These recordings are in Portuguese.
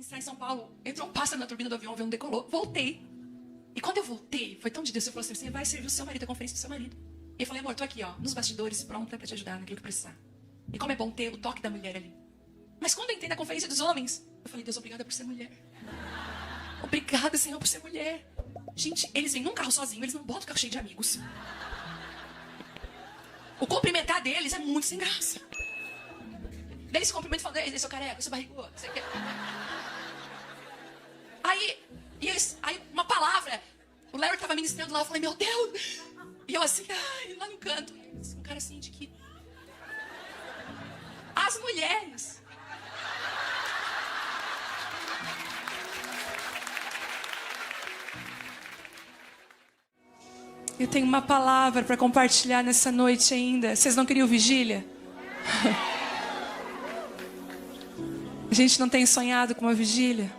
ministrar em São Paulo. Entrou um pássaro na turbina do avião, o avião decolou. Voltei. E quando eu voltei, foi tão de Deus. Ele falou assim, você vai servir o seu marido, a conferência do seu marido. E eu falei, amor, tô aqui, ó, nos bastidores, pronta pra te ajudar naquilo que precisar. E como é bom ter o toque da mulher ali. Mas quando eu entrei na conferência dos homens, eu falei, Deus, obrigada por ser mulher. Obrigada, Senhor, por ser mulher. Gente, eles vêm num carro sozinho, eles não botam o carro cheio de amigos. O cumprimentar deles é muito sem graça. Daí eles se cumprimentam e falam, ei, seu careca, seu barrigudo, você quer... Aí uma palavra, o Larry tava ministrando lá, eu falei, meu Deus. E eu assim, lá no canto, um cara assim de que... As mulheres. Eu tenho uma palavra para compartilhar nessa noite ainda. Vocês não queriam vigília? A gente não tem sonhado com uma vigília?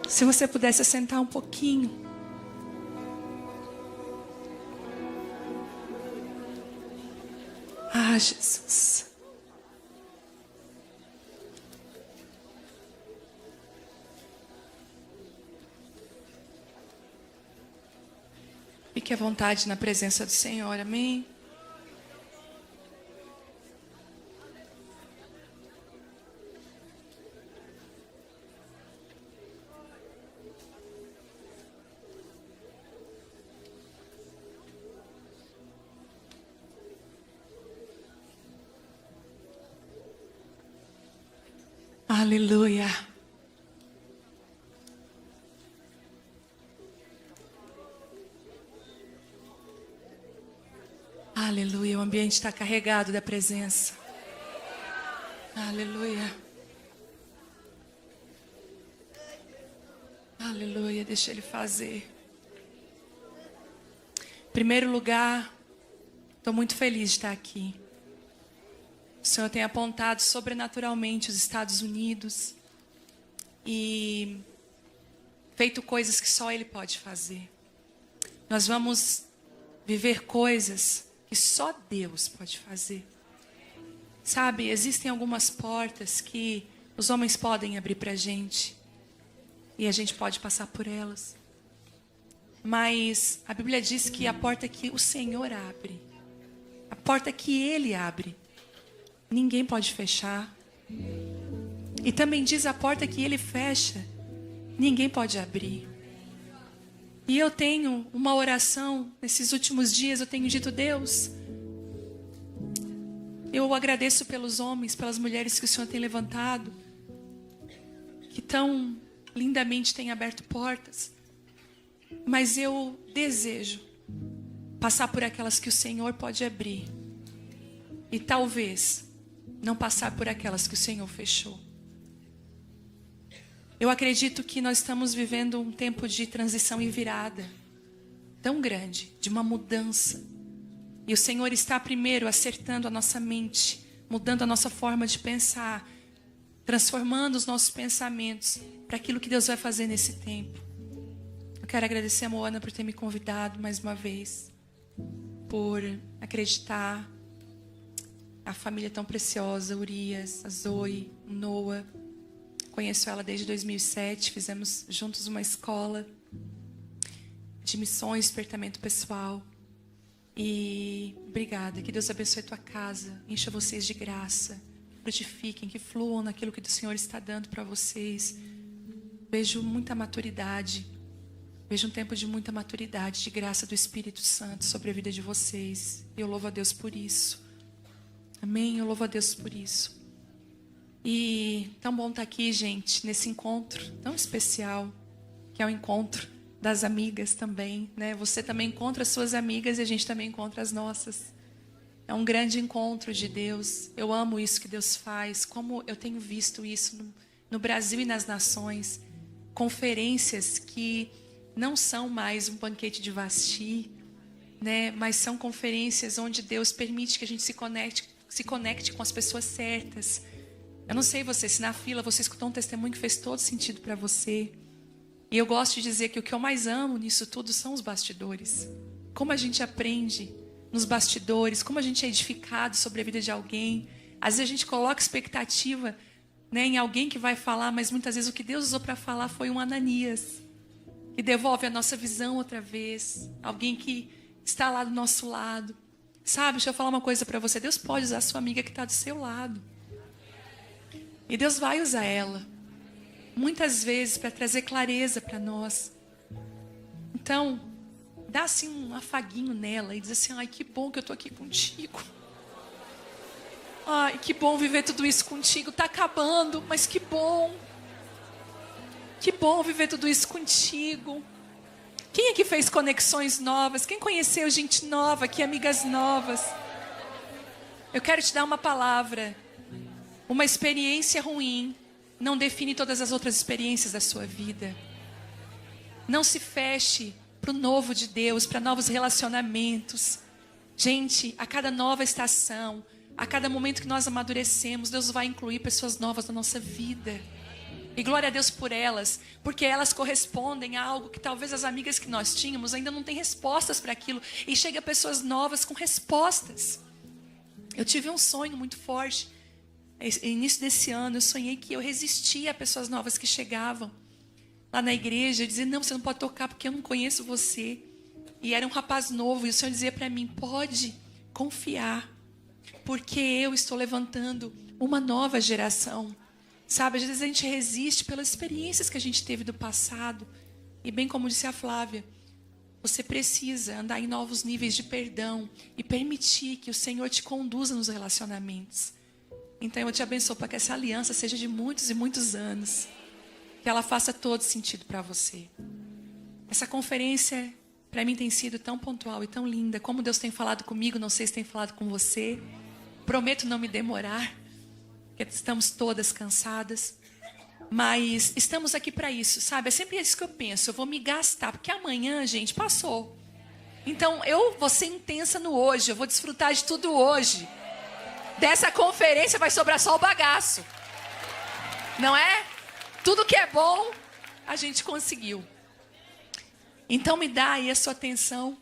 Se você pudesse assentar um pouquinho. Ah, Jesus. Fique à vontade na presença do Senhor, amém? Aleluia. Aleluia, o ambiente está carregado da presença. Aleluia. Aleluia, deixa Ele fazer. Em primeiro lugar, estou muito feliz de estar aqui. O Senhor tem apontado sobrenaturalmente os Estados Unidos e feito coisas que só Ele pode fazer. Nós vamos viver coisas que só Deus pode fazer. Sabe, existem algumas portas que os homens podem abrir para a gente e a gente pode passar por elas. Mas a Bíblia diz que a porta que o Senhor abre, a porta que Ele abre, ninguém pode fechar. E também diz a porta que Ele fecha, ninguém pode abrir. E eu tenho uma oração, nesses últimos dias eu tenho dito, Deus, eu agradeço pelos homens, pelas mulheres que o Senhor tem levantado, que tão lindamente têm aberto portas, mas eu desejo passar por aquelas que o Senhor pode abrir, e talvez não passar por aquelas que o Senhor fechou. Eu acredito que nós estamos vivendo um tempo de transição e virada tão grande, de uma mudança. E o Senhor está primeiro acertando a nossa mente, mudando a nossa forma de pensar, transformando os nossos pensamentos para aquilo que Deus vai fazer nesse tempo. Eu quero agradecer a Moana por ter me convidado mais uma vez, por acreditar. A família tão preciosa, Urias, a Zoe, o Noah. Conheço ela desde 2007, fizemos juntos uma escola de missões, despertamento pessoal. E obrigada, que Deus abençoe a tua casa, encha vocês de graça, frutifiquem, que fluam naquilo que o Senhor está dando para vocês. Vejo muita maturidade, vejo um tempo de muita maturidade, de graça do Espírito Santo sobre a vida de vocês. E eu louvo a Deus por isso. Amém, eu louvo a Deus por isso. E tão bom estar aqui, gente, nesse encontro tão especial, que é o encontro das amigas também, né? Você também encontra as suas amigas e a gente também encontra as nossas. É um grande encontro de Deus. Eu amo isso que Deus faz, como eu tenho visto isso no Brasil e nas nações. Conferências que não são mais um banquete de Vasti, né? Mas são conferências onde Deus permite que a gente se conecte com as pessoas certas. Eu não sei você, se na fila você escutou um testemunho que fez todo sentido para você. E eu gosto de dizer que o que eu mais amo nisso tudo são os bastidores. Como a gente aprende nos bastidores, como a gente é edificado sobre a vida de alguém. Às vezes a gente coloca expectativa né, em alguém que vai falar, mas muitas vezes o que Deus usou para falar foi um Ananias, que devolve a nossa visão outra vez. Alguém que está lá do nosso lado. Sabe, deixa eu falar uma coisa para você. Deus pode usar a sua amiga que está do seu lado. E Deus vai usar ela. Muitas vezes para trazer clareza para nós. Então, dá assim um afaguinho nela e diz assim: ai, que bom que eu estou aqui contigo. Ai, que bom viver tudo isso contigo. Está acabando, mas que bom. Que bom viver tudo isso contigo. Quem aqui fez conexões novas? Quem conheceu gente nova aqui, amigas novas? Eu quero te dar uma palavra. Uma experiência ruim não define todas as outras experiências da sua vida. Não se feche para o novo de Deus, para novos relacionamentos. Gente, a cada nova estação, a cada momento que nós amadurecemos, Deus vai incluir pessoas novas na nossa vida. E glória a Deus por elas, porque elas correspondem a algo que talvez as amigas que nós tínhamos ainda não têm respostas para aquilo. E chega pessoas novas com respostas. Eu tive um sonho muito forte. No início desse ano, eu sonhei que eu resistia a pessoas novas que chegavam lá na igreja. Eu dizia: não, você não pode tocar porque eu não conheço você. E era um rapaz novo e o Senhor dizia para mim: pode confiar, porque eu estou levantando uma nova geração. Sabe, às vezes a gente resiste pelas experiências que a gente teve do passado. E bem como disse a Flávia, você precisa andar em novos níveis de perdão e permitir que o Senhor te conduza nos relacionamentos. Então eu te abençoo para que essa aliança seja de muitos e muitos anos. Que ela faça todo sentido para você. Essa conferência para mim tem sido tão pontual e tão linda. Como Deus tem falado comigo, não sei se tem falado com você. Prometo não me demorar, porque estamos todas cansadas. Mas estamos aqui para isso, sabe? É sempre isso que eu penso. Eu vou me gastar, porque amanhã, gente, passou. Então eu vou ser intensa no hoje. Eu vou desfrutar de tudo hoje. Dessa conferência vai sobrar só o bagaço. Não é? Tudo que é bom, a gente conseguiu. Então me dá aí a sua atenção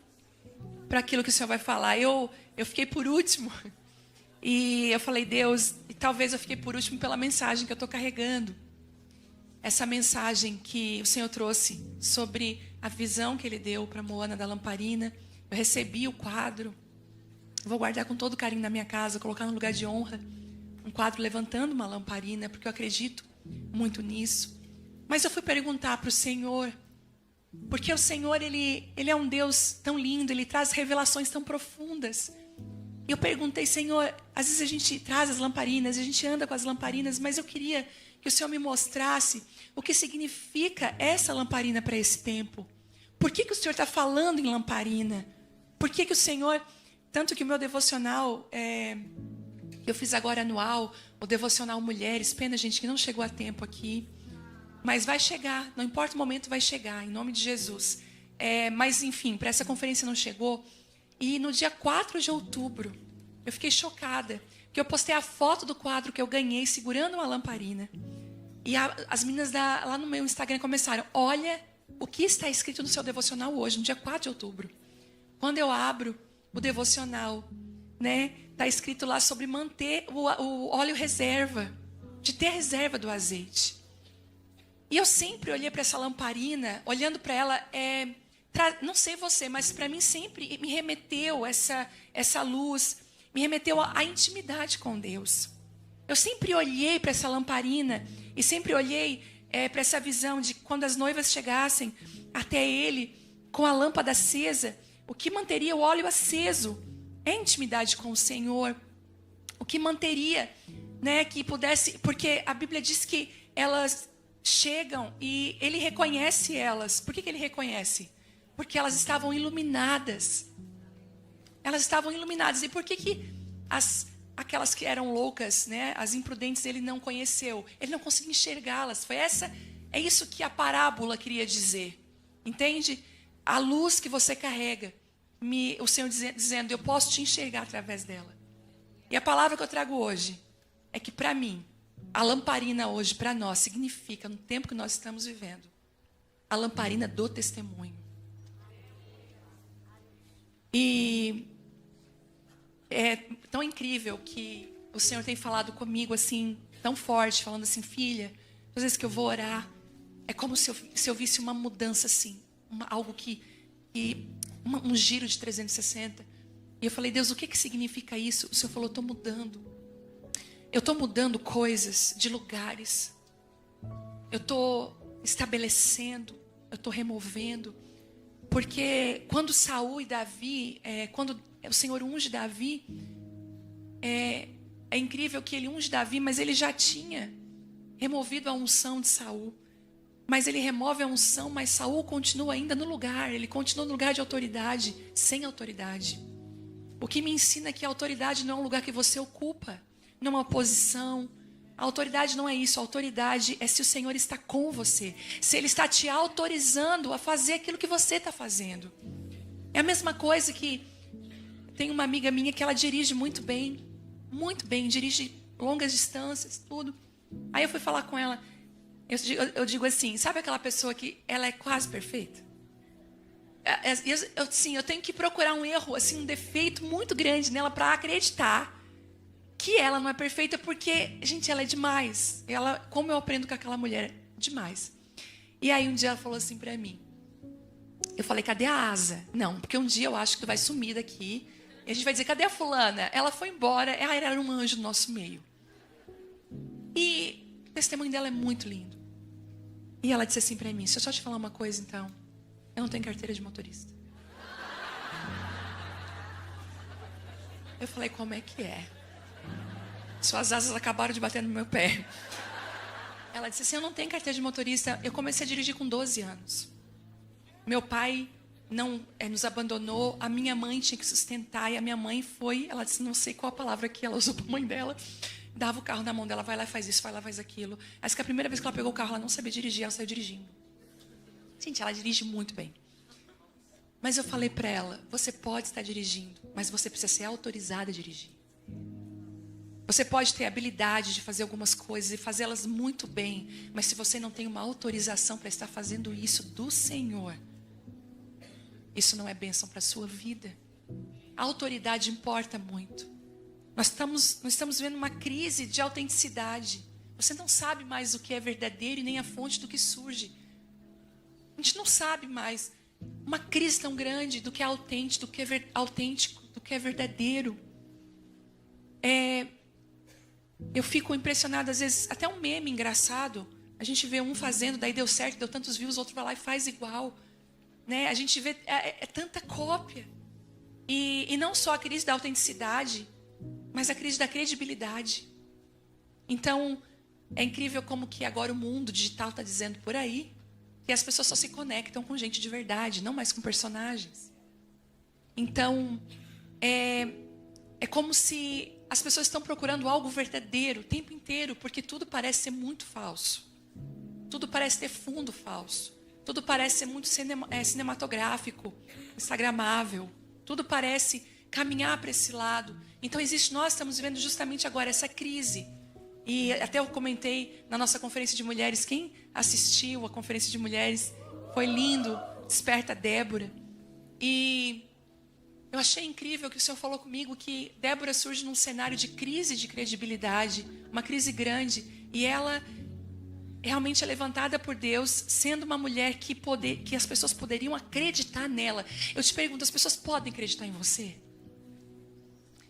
para aquilo que o Senhor vai falar. Eu fiquei por último. E eu falei: Deus, e talvez eu fiquei por último pela mensagem que eu estou carregando. Essa mensagem que o Senhor trouxe sobre a visão que Ele deu para Moana da lamparina. Eu recebi o quadro. Vou guardar com todo carinho na minha casa, colocar no lugar de honra. Um quadro levantando uma lamparina, porque eu acredito muito nisso. Mas eu fui perguntar para o Senhor, porque o Senhor, Ele é um Deus tão lindo, Ele traz revelações tão profundas. E eu perguntei: Senhor, às vezes a gente traz as lamparinas, a gente anda com as lamparinas, mas eu queria que o Senhor me mostrasse o que significa essa lamparina para esse tempo. Por que o Senhor está falando em lamparina? Por que o Senhor... Tanto que o meu devocional, eu fiz agora anual, o devocional Mulheres. Pena, gente, que não chegou a tempo aqui. Mas vai chegar, não importa o momento, vai chegar, em nome de Jesus. Mas, enfim, para essa conferência não chegou. E no dia 4 de outubro, eu fiquei chocada. Porque eu postei a foto do quadro que eu ganhei segurando uma lamparina. E as meninas lá no meu Instagram começaram: olha o que está escrito no seu devocional hoje, no dia 4 de outubro. Quando eu abro o devocional, né, tá escrito lá sobre manter o óleo reserva, de ter reserva do azeite. E eu sempre olhei para essa lamparina, olhando para ela, não sei você, mas para mim sempre me remeteu essa luz, me remeteu à intimidade com Deus. Eu sempre olhei para essa lamparina e sempre olhei para essa visão de quando as noivas chegassem até Ele com a lâmpada acesa. O que manteria o óleo aceso é a intimidade com o Senhor. O que manteria, né, que pudesse... Porque a Bíblia diz que elas chegam e Ele reconhece elas. Por que Ele reconhece? Porque elas estavam iluminadas. Elas estavam iluminadas. E por que aquelas que eram loucas, né, as imprudentes, Ele não conheceu? Ele não conseguia enxergá-las. É isso que a parábola queria dizer. Entende? A luz que você carrega, o Senhor dizendo: eu posso te enxergar através dela. E a palavra que eu trago hoje é que, para mim, a lamparina hoje, para nós, significa, no tempo que nós estamos vivendo, a lamparina do testemunho. E é tão incrível que o Senhor tem falado comigo assim tão forte, falando assim, filha, às vezes que eu vou orar, é como se eu visse uma mudança assim, um giro de 360. E eu falei, Deus, o que significa isso? O Senhor falou, estou mudando. Eu estou mudando coisas de lugares. Eu estou estabelecendo, eu estou removendo. Porque quando Saul e Davi, quando o Senhor unge Davi, é incrível que ele unge Davi, mas ele já tinha removido a unção de Saul. Mas ele remove a unção, mas Saul continua ainda no lugar. Ele continua no lugar de autoridade, sem autoridade. O que me ensina é que a autoridade não é um lugar que você ocupa, não é uma posição. A autoridade não é isso. A autoridade é se o Senhor está com você. Se Ele está te autorizando a fazer aquilo que você está fazendo. É a mesma coisa que... Tem uma amiga minha que ela dirige muito bem. Muito bem. Dirige longas distâncias, tudo. Aí eu fui falar com ela. Eu digo assim, sabe aquela pessoa que ela é quase perfeita? Eu tenho que procurar um erro, assim, um defeito muito grande nela para acreditar que ela não é perfeita, porque, gente, ela é demais. Como eu aprendo com aquela mulher, demais. E aí um dia ela falou assim pra mim. Eu falei, cadê a asa? Não, porque um dia eu acho que tu vai sumir daqui. E a gente vai dizer, cadê a fulana? Ela foi embora, ela era um anjo no nosso meio. E o testemunho dela é muito lindo. E ela disse assim pra mim, deixa eu só te falar uma coisa então. Eu não tenho carteira de motorista. Eu falei, como é que é? Suas asas acabaram de bater no meu pé. Ela disse assim, eu não tenho carteira de motorista. Eu comecei a dirigir com 12 anos. Meu pai nos abandonou. A minha mãe tinha que sustentar. E a minha mãe foi, ela disse, não sei qual a palavra que ela usou para a mãe dela. Dava o carro na mão dela, vai lá e faz isso, vai lá e faz aquilo. Acho que a primeira vez que ela pegou o carro, ela não sabia dirigir, ela saiu dirigindo. Gente, ela dirige muito bem. Mas eu falei para ela, você pode estar dirigindo, mas você precisa ser autorizada a dirigir. Você pode ter habilidade de fazer algumas coisas e fazê-las muito bem, mas se você não tem uma autorização para estar fazendo isso do Senhor, isso não é bênção para a sua vida. A autoridade importa muito. Nós estamos vivendo uma crise de autenticidade. Você não sabe mais o que é verdadeiro e nem a fonte do que surge. A gente não sabe mais. Uma crise tão grande do que é autêntico, do que é verdadeiro. Eu fico impressionada, às vezes, até um meme engraçado. A gente vê um fazendo, daí deu certo, deu tantos views, o outro vai lá e faz igual. Né? A gente vê, tanta cópia. E não só a crise da autenticidade, mas a crise da credibilidade. Então, é incrível como que agora o mundo digital está dizendo por aí que as pessoas só se conectam com gente de verdade, não mais com personagens. Então, é como se as pessoas estão procurando algo verdadeiro o tempo inteiro, porque tudo parece ser muito falso. Tudo parece ter fundo falso. Tudo parece ser muito cinematográfico, instagramável. Tudo parece caminhar para esse lado. Então nós estamos vivendo justamente agora essa crise. E até eu comentei na nossa conferência de mulheres, quem assistiu a conferência de mulheres, foi lindo, Desperta Débora. E eu achei incrível que o Senhor falou comigo que Débora surge num cenário de crise de credibilidade, uma crise grande, e ela realmente é levantada por Deus, sendo uma mulher que as pessoas poderiam acreditar nela. Eu te pergunto, as pessoas podem acreditar em você?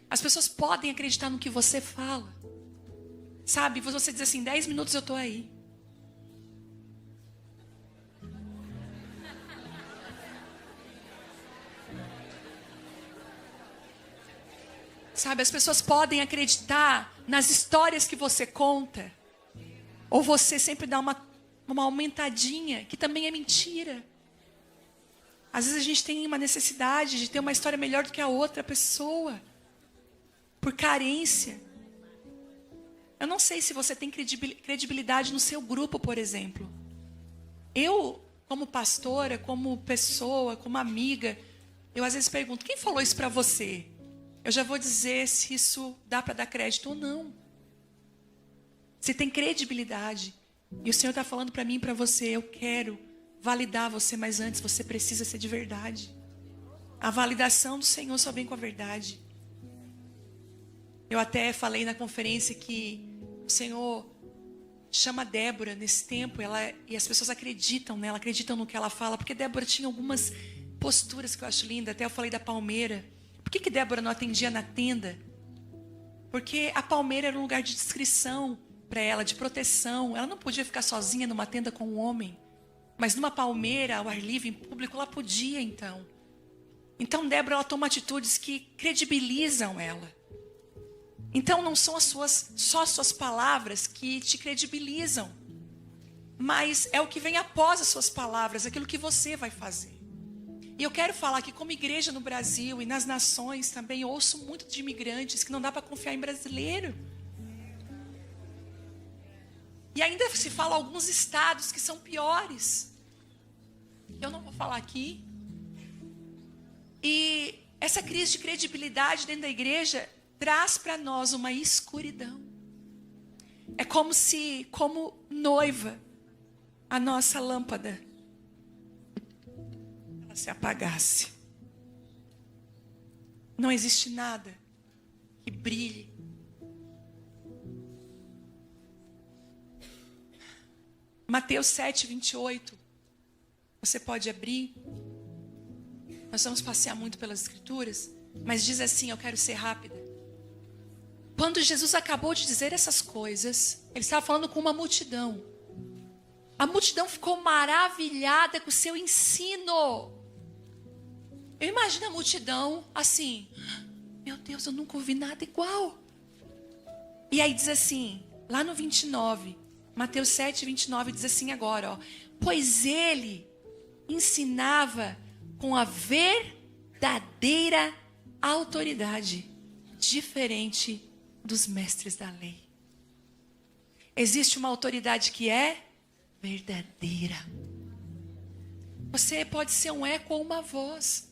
As pessoas podem acreditar no que você fala? Sabe, você diz assim, 10 minutos eu estou aí. Sabe, as pessoas podem acreditar nas histórias que você conta. Ou você sempre dá uma aumentadinha, que também é mentira. Às vezes a gente tem uma necessidade de ter uma história melhor do que a outra pessoa. Por carência. Eu não sei se você tem credibilidade no seu grupo, por exemplo. Eu, como pastora, como pessoa, como amiga, eu às vezes pergunto, quem falou isso para você? Eu já vou dizer se isso dá para dar crédito ou não. Se tem credibilidade. E o Senhor está falando para mim e para você, eu quero validar você, mas antes você precisa ser de verdade. A validação do Senhor só vem com a verdade. Eu até falei na conferência que O Senhor chama Débora nesse tempo, e as pessoas acreditam nela, acreditam no que ela fala, porque Débora tinha algumas posturas que eu acho linda. Até eu falei da palmeira. Por que Débora não atendia na tenda? Porque a palmeira era um lugar de discrição para ela, de proteção. Ela não podia ficar sozinha numa tenda com um homem. Mas numa palmeira, ao ar livre, em público, ela podia então. Então Débora, ela toma atitudes que credibilizam ela. Então não são só as suas palavras que te credibilizam. Mas é o que vem após as suas palavras, aquilo que você vai fazer. E eu quero falar que como igreja no Brasil e nas nações também, eu ouço muito de imigrantes que não dá para confiar em brasileiro. E ainda se fala alguns estados que são piores. Eu não vou falar aqui. E essa crise de credibilidade dentro da igreja traz para nós uma escuridão. É como noiva, a nossa lâmpada ela se apagasse. Não existe nada que brilhe. Mateus 7, 28. Você pode abrir. Nós vamos passear muito pelas escrituras, mas diz assim, eu quero ser rápida. Quando Jesus acabou de dizer essas coisas, ele estava falando com uma multidão. A multidão ficou maravilhada com o seu ensino. Eu imagino a multidão assim, meu Deus, eu nunca ouvi nada igual. E aí diz assim, lá no 29, Mateus 7, 29, diz assim agora, ó, pois ele ensinava com a verdadeira autoridade, diferente dos mestres da lei. Existe uma autoridade que é verdadeira. Você pode ser um eco ou uma voz,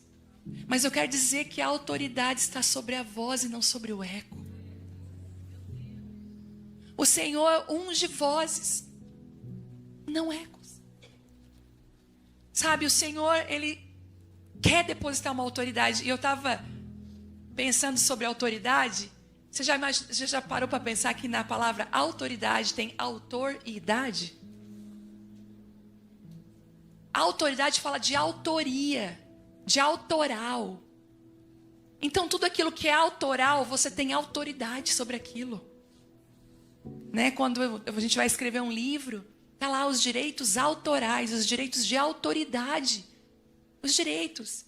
mas eu quero dizer que a autoridade está sobre a voz e não sobre o eco. O Senhor unge vozes, não ecos. Sabe, o Senhor, Ele quer depositar uma autoridade. E eu estava pensando sobre autoridade. Você já parou para pensar que na palavra autoridade tem autor e idade? A autoridade fala de autoria, de autoral. Então tudo aquilo que é autoral, você tem autoridade sobre aquilo. Né? Quando a gente vai escrever um livro, tá lá os direitos autorais, os direitos de autoridade. Os direitos.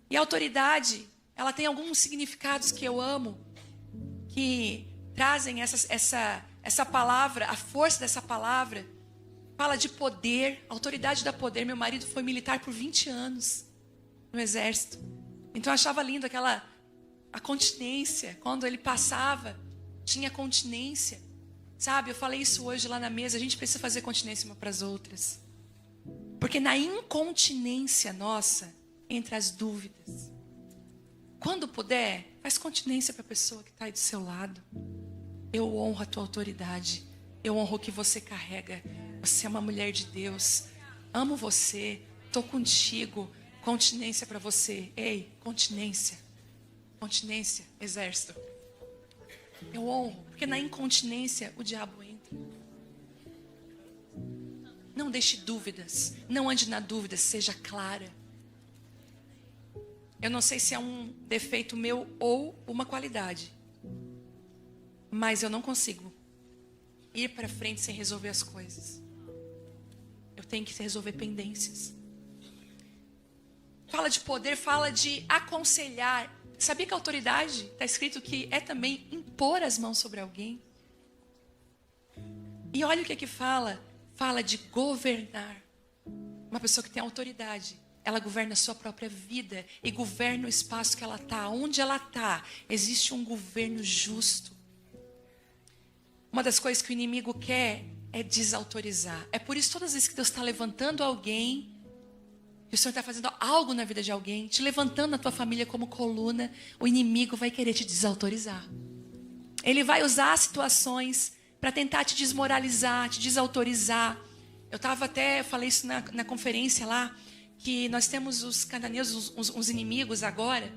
E a autoridade, ela tem alguns significados que eu amo, que trazem essa palavra, a força dessa palavra. Fala de poder, autoridade dá poder. Meu marido foi militar por 20 anos no exército. Então eu achava lindo a continência. Quando ele passava, tinha continência. Sabe, eu falei isso hoje lá na mesa. A gente precisa fazer continência uma para as outras. Porque na incontinência nossa, entre as dúvidas. Quando puder, faz continência para a pessoa que está aí do seu lado. Eu honro a tua autoridade. Eu honro o que você carrega. Você é uma mulher de Deus. Amo você. Estou contigo. Continência para você. Ei, continência. Continência, exército. Eu honro. Porque na incontinência o diabo entra. Não deixe dúvidas. Não ande na dúvida. Seja clara. Eu não sei se é um defeito meu ou uma qualidade. Mas eu não consigo ir para frente sem resolver as coisas. Eu tenho que resolver pendências. Fala de poder, fala de aconselhar. Sabia que a autoridade, está escrito que é também impor as mãos sobre alguém? E olha o que fala. Fala de governar. Uma pessoa que tem autoridade, ela governa a sua própria vida e governa o espaço que ela está. Onde ela está, existe um governo justo. Uma das coisas que o inimigo quer é desautorizar. É por isso todas as vezes que Deus está levantando alguém, que o Senhor está fazendo algo na vida de alguém, te levantando na tua família como coluna, o inimigo vai querer te desautorizar. Ele vai usar situações para tentar te desmoralizar, te desautorizar. Eu falei isso na conferência lá, que nós temos os cananeus, os inimigos agora,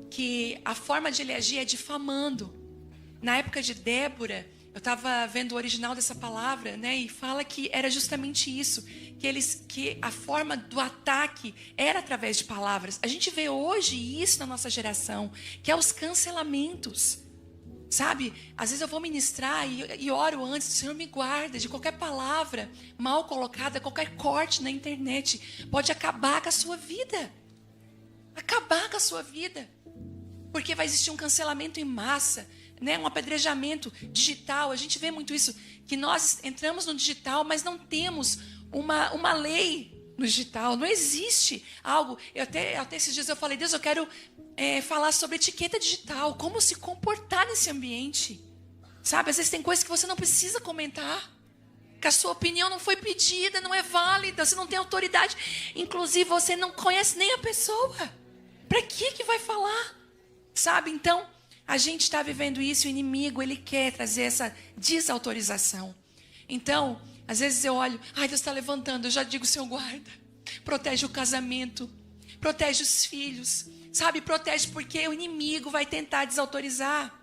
que a forma de ele agir é difamando. Na época de Débora, Eu estava vendo o original dessa palavra, né? E fala que era justamente isso. Que a forma do ataque era através de palavras. A gente vê hoje isso na nossa geração, que é os cancelamentos. Sabe? Às vezes eu vou ministrar e oro antes. O Senhor me guarda de qualquer palavra mal colocada, qualquer corte na internet. Pode acabar com a sua vida. Acabar com a sua vida. Porque vai existir um cancelamento em massa, né? Um apedrejamento digital. A gente vê muito isso, que nós entramos no digital, mas não temos uma lei no digital. Não existe algo. Até esses dias eu falei, Deus, eu quero falar sobre etiqueta digital, como se comportar nesse ambiente. Sabe, às vezes tem coisas que você não precisa comentar, que a sua opinião não foi pedida, não é válida, você não tem autoridade. Inclusive, você não conhece nem a pessoa. Para que vai falar? Sabe, então, a gente está vivendo isso, o inimigo, ele quer trazer essa desautorização. Então, às vezes eu olho, Deus está levantando, eu já digo, Senhor, guarda. Protege o casamento, protege os filhos, sabe, protege porque o inimigo vai tentar desautorizar.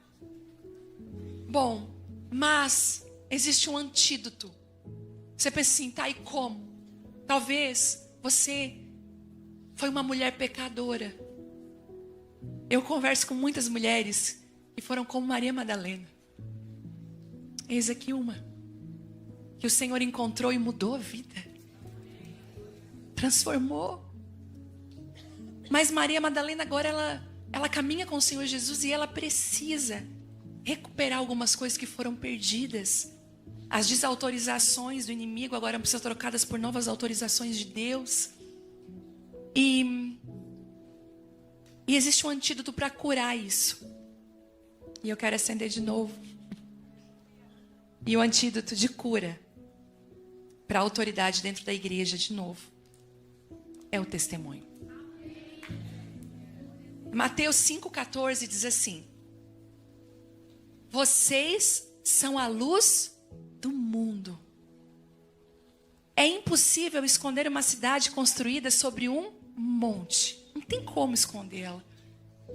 Bom, mas existe um antídoto. Você pensa assim, tá, e como? Talvez você foi uma mulher pecadora. Eu converso com muitas mulheres que foram como Maria Madalena. Eis aqui uma que o Senhor encontrou e mudou a vida. Transformou. Mas Maria Madalena agora ela caminha com o Senhor Jesus e ela precisa recuperar algumas coisas que foram perdidas. As desautorizações do inimigo agora precisam ser trocadas por novas autorizações de Deus. E existe um antídoto para curar isso. E eu quero acender de novo. E o antídoto de cura para a autoridade dentro da igreja de novo é o testemunho. Mateus 5,14 diz assim: vocês são a luz do mundo. É impossível esconder uma cidade construída sobre um monte. Não tem como escondê-la.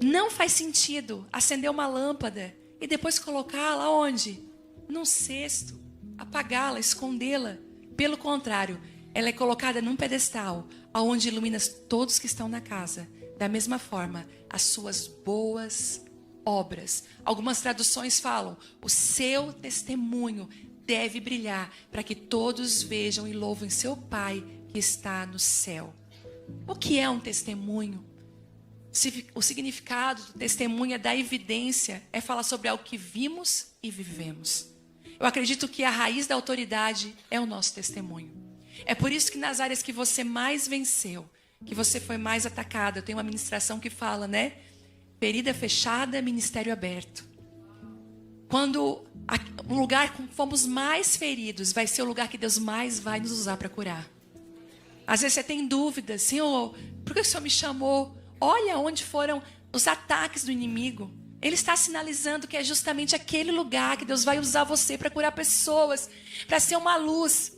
Não faz sentido acender uma lâmpada e depois colocá-la onde? Num cesto, apagá-la, escondê-la. Pelo contrário, ela é colocada num pedestal, aonde ilumina todos que estão na casa. Da mesma forma, as suas boas obras. Algumas traduções falam, o seu testemunho deve brilhar para que todos vejam e louvem seu Pai que está no céu. O que é um testemunho? O significado do testemunho é dar evidência, é falar sobre algo que vimos e vivemos. Eu acredito que a raiz da autoridade é o nosso testemunho. É por isso que nas áreas que você mais venceu, que você foi mais atacada, eu tenho uma ministração que fala, né? Ferida fechada, ministério aberto. Quando um lugar que fomos mais feridos, vai ser o lugar que Deus mais vai nos usar para curar. Às vezes você tem dúvidas, Senhor, por que o Senhor me chamou? Olha onde foram os ataques do inimigo. Ele está sinalizando que é justamente aquele lugar que Deus vai usar você para curar pessoas, para ser uma luz.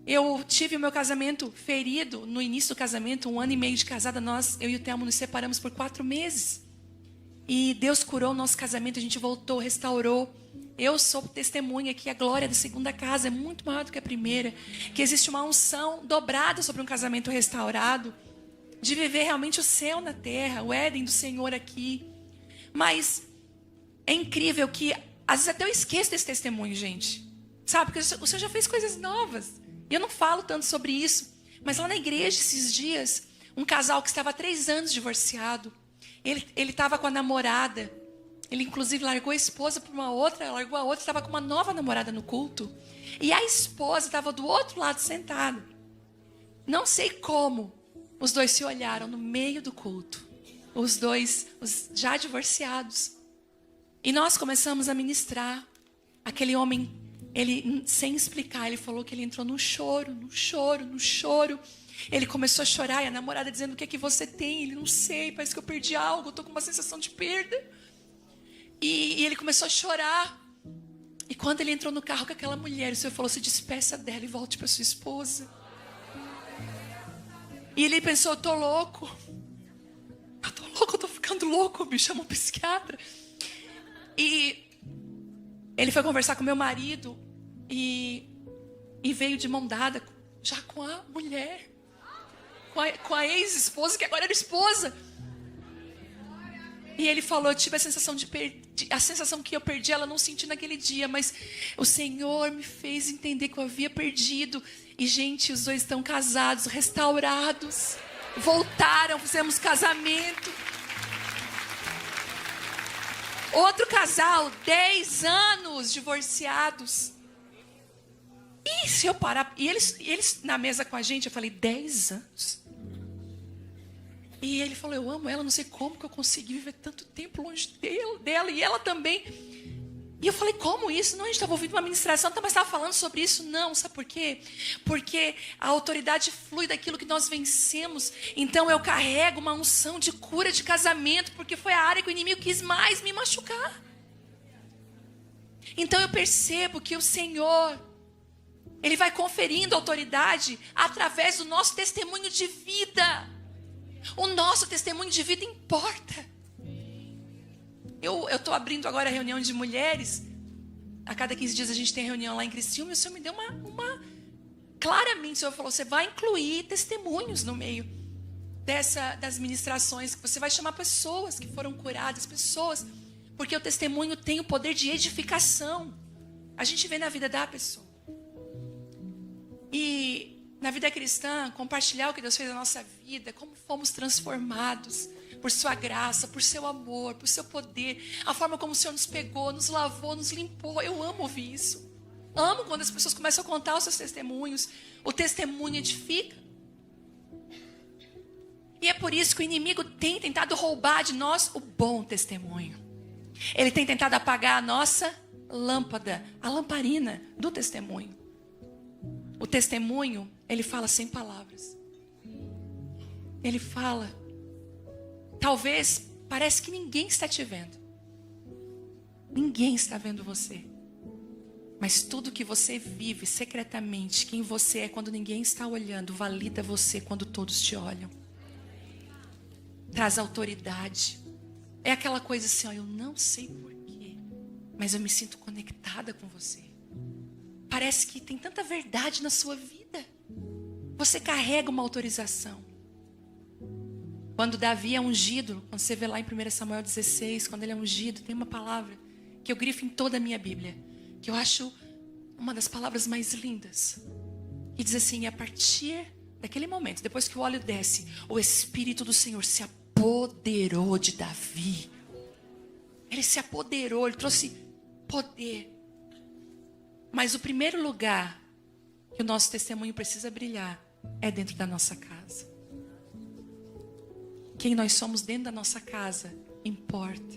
Eu tive o meu casamento ferido, no início do casamento, 1 ano e meio de casada, eu e o Telmo nos separamos por 4 meses. E Deus curou o nosso casamento, a gente voltou, restaurou. Eu sou testemunha que a glória da segunda casa é muito maior do que a primeira. Que existe uma unção dobrada sobre um casamento restaurado. De viver realmente o céu na terra, o Éden do Senhor aqui. Mas é incrível que, às vezes até eu esqueço desse testemunho, gente. Sabe, porque o Senhor já fez coisas novas. E eu não falo tanto sobre isso. Mas lá na igreja, esses dias, um casal que estava há 3 anos divorciado. Ele estava com a namorada. Ele, inclusive, largou a esposa por uma outra, largou a outra, estava com uma nova namorada no culto. E a esposa estava do outro lado sentada. Não sei como, os dois se olharam no meio do culto. Os dois, já divorciados. E nós começamos a ministrar. Aquele homem, ele, sem explicar, ele falou que ele entrou no choro. Ele começou a chorar e a namorada dizendo, o que é que você tem? Ele, não sei, parece que eu perdi algo, eu estou com uma sensação de perda. E ele começou a chorar. E quando ele entrou no carro com aquela mulher, o Senhor falou, se despeça dela e volte para sua esposa. E ele pensou, eu tô louco, eu tô ficando louco, me chama um psiquiatra. E Ele foi conversar com meu marido e veio de mão dada já com a mulher, com a ex-esposa, que agora era esposa. E ele falou, eu tive a sensação a sensação que eu perdi, ela não senti naquele dia, mas o Senhor me fez entender que eu havia perdido. E, gente, os dois estão casados, restaurados, voltaram, fizemos casamento. Outro casal, 10 anos divorciados. E se eu parar... E eles na mesa com a gente, eu falei, 10 anos? E ele falou, eu amo ela, não sei como que eu consegui viver tanto tempo longe dela e ela também. E eu falei, como isso? Não, a gente estava ouvindo uma ministração, mas estava falando sobre isso. Não, sabe por quê? Porque a autoridade flui daquilo que nós vencemos. Então eu carrego uma unção de cura de casamento, porque foi a área que o inimigo quis mais me machucar. Então eu percebo que o Senhor, Ele vai conferindo autoridade através do nosso testemunho de vida. O nosso testemunho de vida importa. Eu estou abrindo agora a reunião de mulheres. A cada 15 dias a gente tem reunião lá em Criciúma. E o Senhor me deu uma... Claramente o Senhor falou, você vai incluir testemunhos no meio das ministrações. Você vai chamar pessoas que foram curadas, pessoas. Porque o testemunho tem o poder de edificação. A gente vê na vida da pessoa. E na vida cristã, compartilhar o que Deus fez na nossa vida, como fomos transformados por sua graça, por seu amor, por seu poder, a forma como o Senhor nos pegou, nos lavou, nos limpou. Eu amo ouvir isso. Amo quando as pessoas começam a contar os seus testemunhos. O testemunho edifica. E é por isso que o inimigo tem tentado roubar de nós o bom testemunho. Ele tem tentado apagar a nossa lâmpada, a lamparina do testemunho. O testemunho, ele fala sem palavras. Ele fala. Talvez, parece que ninguém está te vendo. Ninguém está vendo você. Mas tudo que você vive secretamente, quem você é quando ninguém está olhando, valida você quando todos te olham. Traz autoridade. É aquela coisa assim, ó, eu não sei porquê, mas eu me sinto conectada com você. Parece que tem tanta verdade na sua vida. Você carrega uma autorização. Quando Davi é ungido, quando você vê lá em 1 Samuel 16, quando ele é ungido, tem uma palavra que eu grifo em toda a minha Bíblia, que eu acho uma das palavras mais lindas. E diz assim, a partir daquele momento, depois que o óleo desce, o Espírito do Senhor se apoderou de Davi. Ele se apoderou, ele trouxe poder. Mas o primeiro lugar que o nosso testemunho precisa brilhar é dentro da nossa casa. Quem nós somos dentro da nossa casa importa.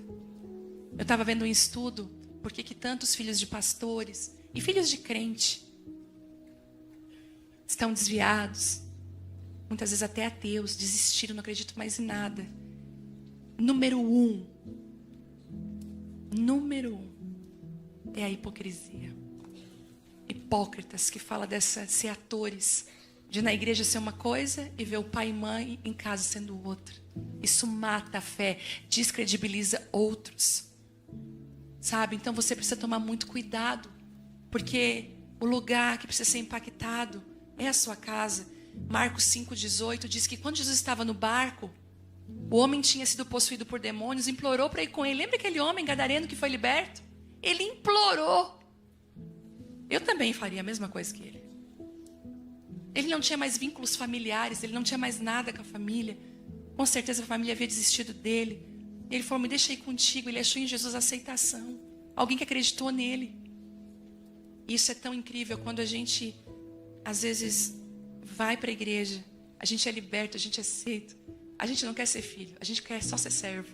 Eu estava vendo um estudo, por que tantos filhos de pastores e filhos de crente estão desviados, muitas vezes até ateus, desistiram, não acreditam mais em nada. Número um é a hipocrisia. Hipócritas que fala dessa ser atores, de na igreja ser uma coisa e ver o pai e mãe em casa sendo outra. Isso mata a fé, descredibiliza outros. Sabe? Então você precisa tomar muito cuidado, porque o lugar que precisa ser impactado é a sua casa. Marcos 5,18 diz que quando Jesus estava no barco, o homem tinha sido possuído por demônios, implorou para ir com ele. Lembra aquele homem gadareno que foi liberto? Ele implorou. Eu também faria a mesma coisa que ele. Ele não tinha mais vínculos familiares, ele não tinha mais nada com a família. Com certeza a família havia desistido dele. Ele falou, me deixa ir contigo. Ele achou em Jesus aceitação. Alguém que acreditou nele. Isso é tão incrível quando a gente, às vezes, vai para a igreja. A gente é liberto, a gente é aceito. A gente não quer ser filho, a gente quer só ser servo.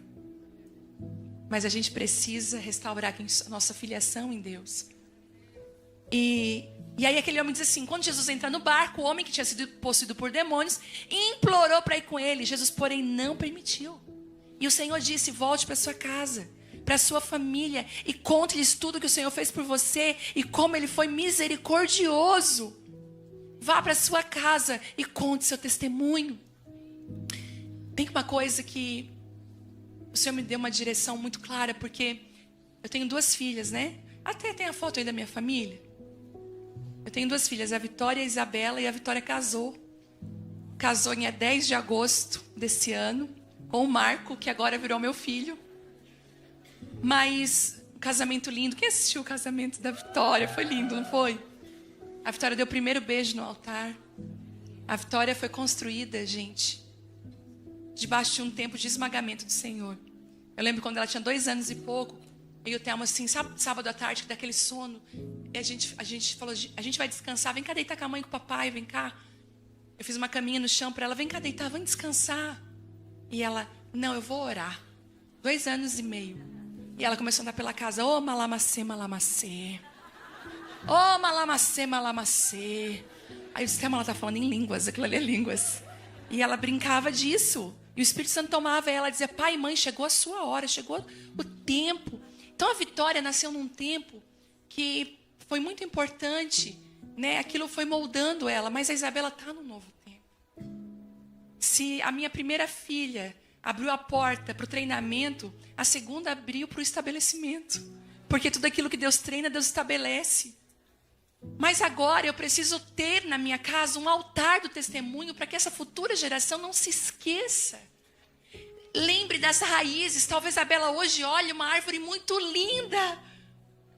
Mas a gente precisa restaurar a nossa filiação em Deus. E aí aquele homem diz assim, quando Jesus entra no barco, o homem que tinha sido possuído por demônios, implorou para ir com ele. Jesus, porém, não permitiu. E o Senhor disse, volte para sua casa, para sua família, e conte-lhes tudo que o Senhor fez por você, e como Ele foi misericordioso. Vá para sua casa e conte seu testemunho. Tem uma coisa que o Senhor me deu uma direção muito clara, porque eu tenho 2 filhas, né? Até tem a foto aí da minha família. Eu tenho 2 filhas, a Vitória e a Isabela, e a Vitória casou. Casou em 10 de agosto desse ano, com o Marco, que agora virou meu filho. Mas, um casamento lindo. Quem assistiu o casamento da Vitória? Foi lindo, não foi? A Vitória deu o primeiro beijo no altar. A Vitória foi construída, gente, debaixo de um tempo de esmagamento do Senhor. Eu lembro quando ela tinha 2 anos e pouco, eu e o Thelma, assim, sábado à tarde, daquele sono, e a gente falou, a gente vai descansar, vem cá deitar com a mãe e com o papai, vem cá. Eu fiz uma caminha no chão para ela, vem cá deitar, vamos descansar. E ela, não, eu vou orar. 2 anos e meio. E ela começou a andar pela casa, ô malamacê, malamacê. Ô malamacê, malamacê. Aí o sistema, ela tá falando em línguas, aquilo ali é línguas. E ela brincava disso. E o Espírito Santo tomava ela, dizia, pai e mãe, chegou a sua hora, chegou o tempo. Então a Vitória nasceu num tempo que foi muito importante, né? Aquilo foi moldando ela, mas a Isabela está no novo tempo. Se a minha primeira filha abriu a porta para o treinamento, a segunda abriu para o estabelecimento. Porque tudo aquilo que Deus treina, Deus estabelece. Mas agora eu preciso ter na minha casa um altar do testemunho para que essa futura geração não se esqueça. Lembre das raízes. Talvez a Bela hoje olhe uma árvore muito linda.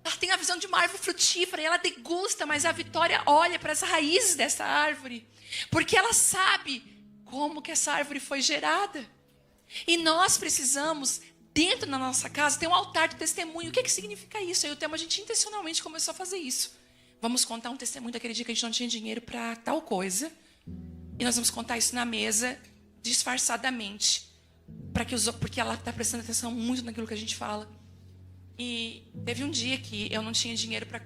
Ela tem a visão de uma árvore frutífera e ela degusta, mas a Vitória olha para as raízes dessa árvore. Porque ela sabe como que essa árvore foi gerada. E nós precisamos, dentro da nossa casa, ter um altar de testemunho. O que significa isso? Aí o tema, a gente intencionalmente começou a fazer isso. Vamos contar um testemunho daquele dia que a gente não tinha dinheiro para tal coisa. E nós vamos contar isso na mesa, disfarçadamente. Porque ela está prestando atenção muito naquilo que a gente fala. E teve um dia que eu não tinha dinheiro para...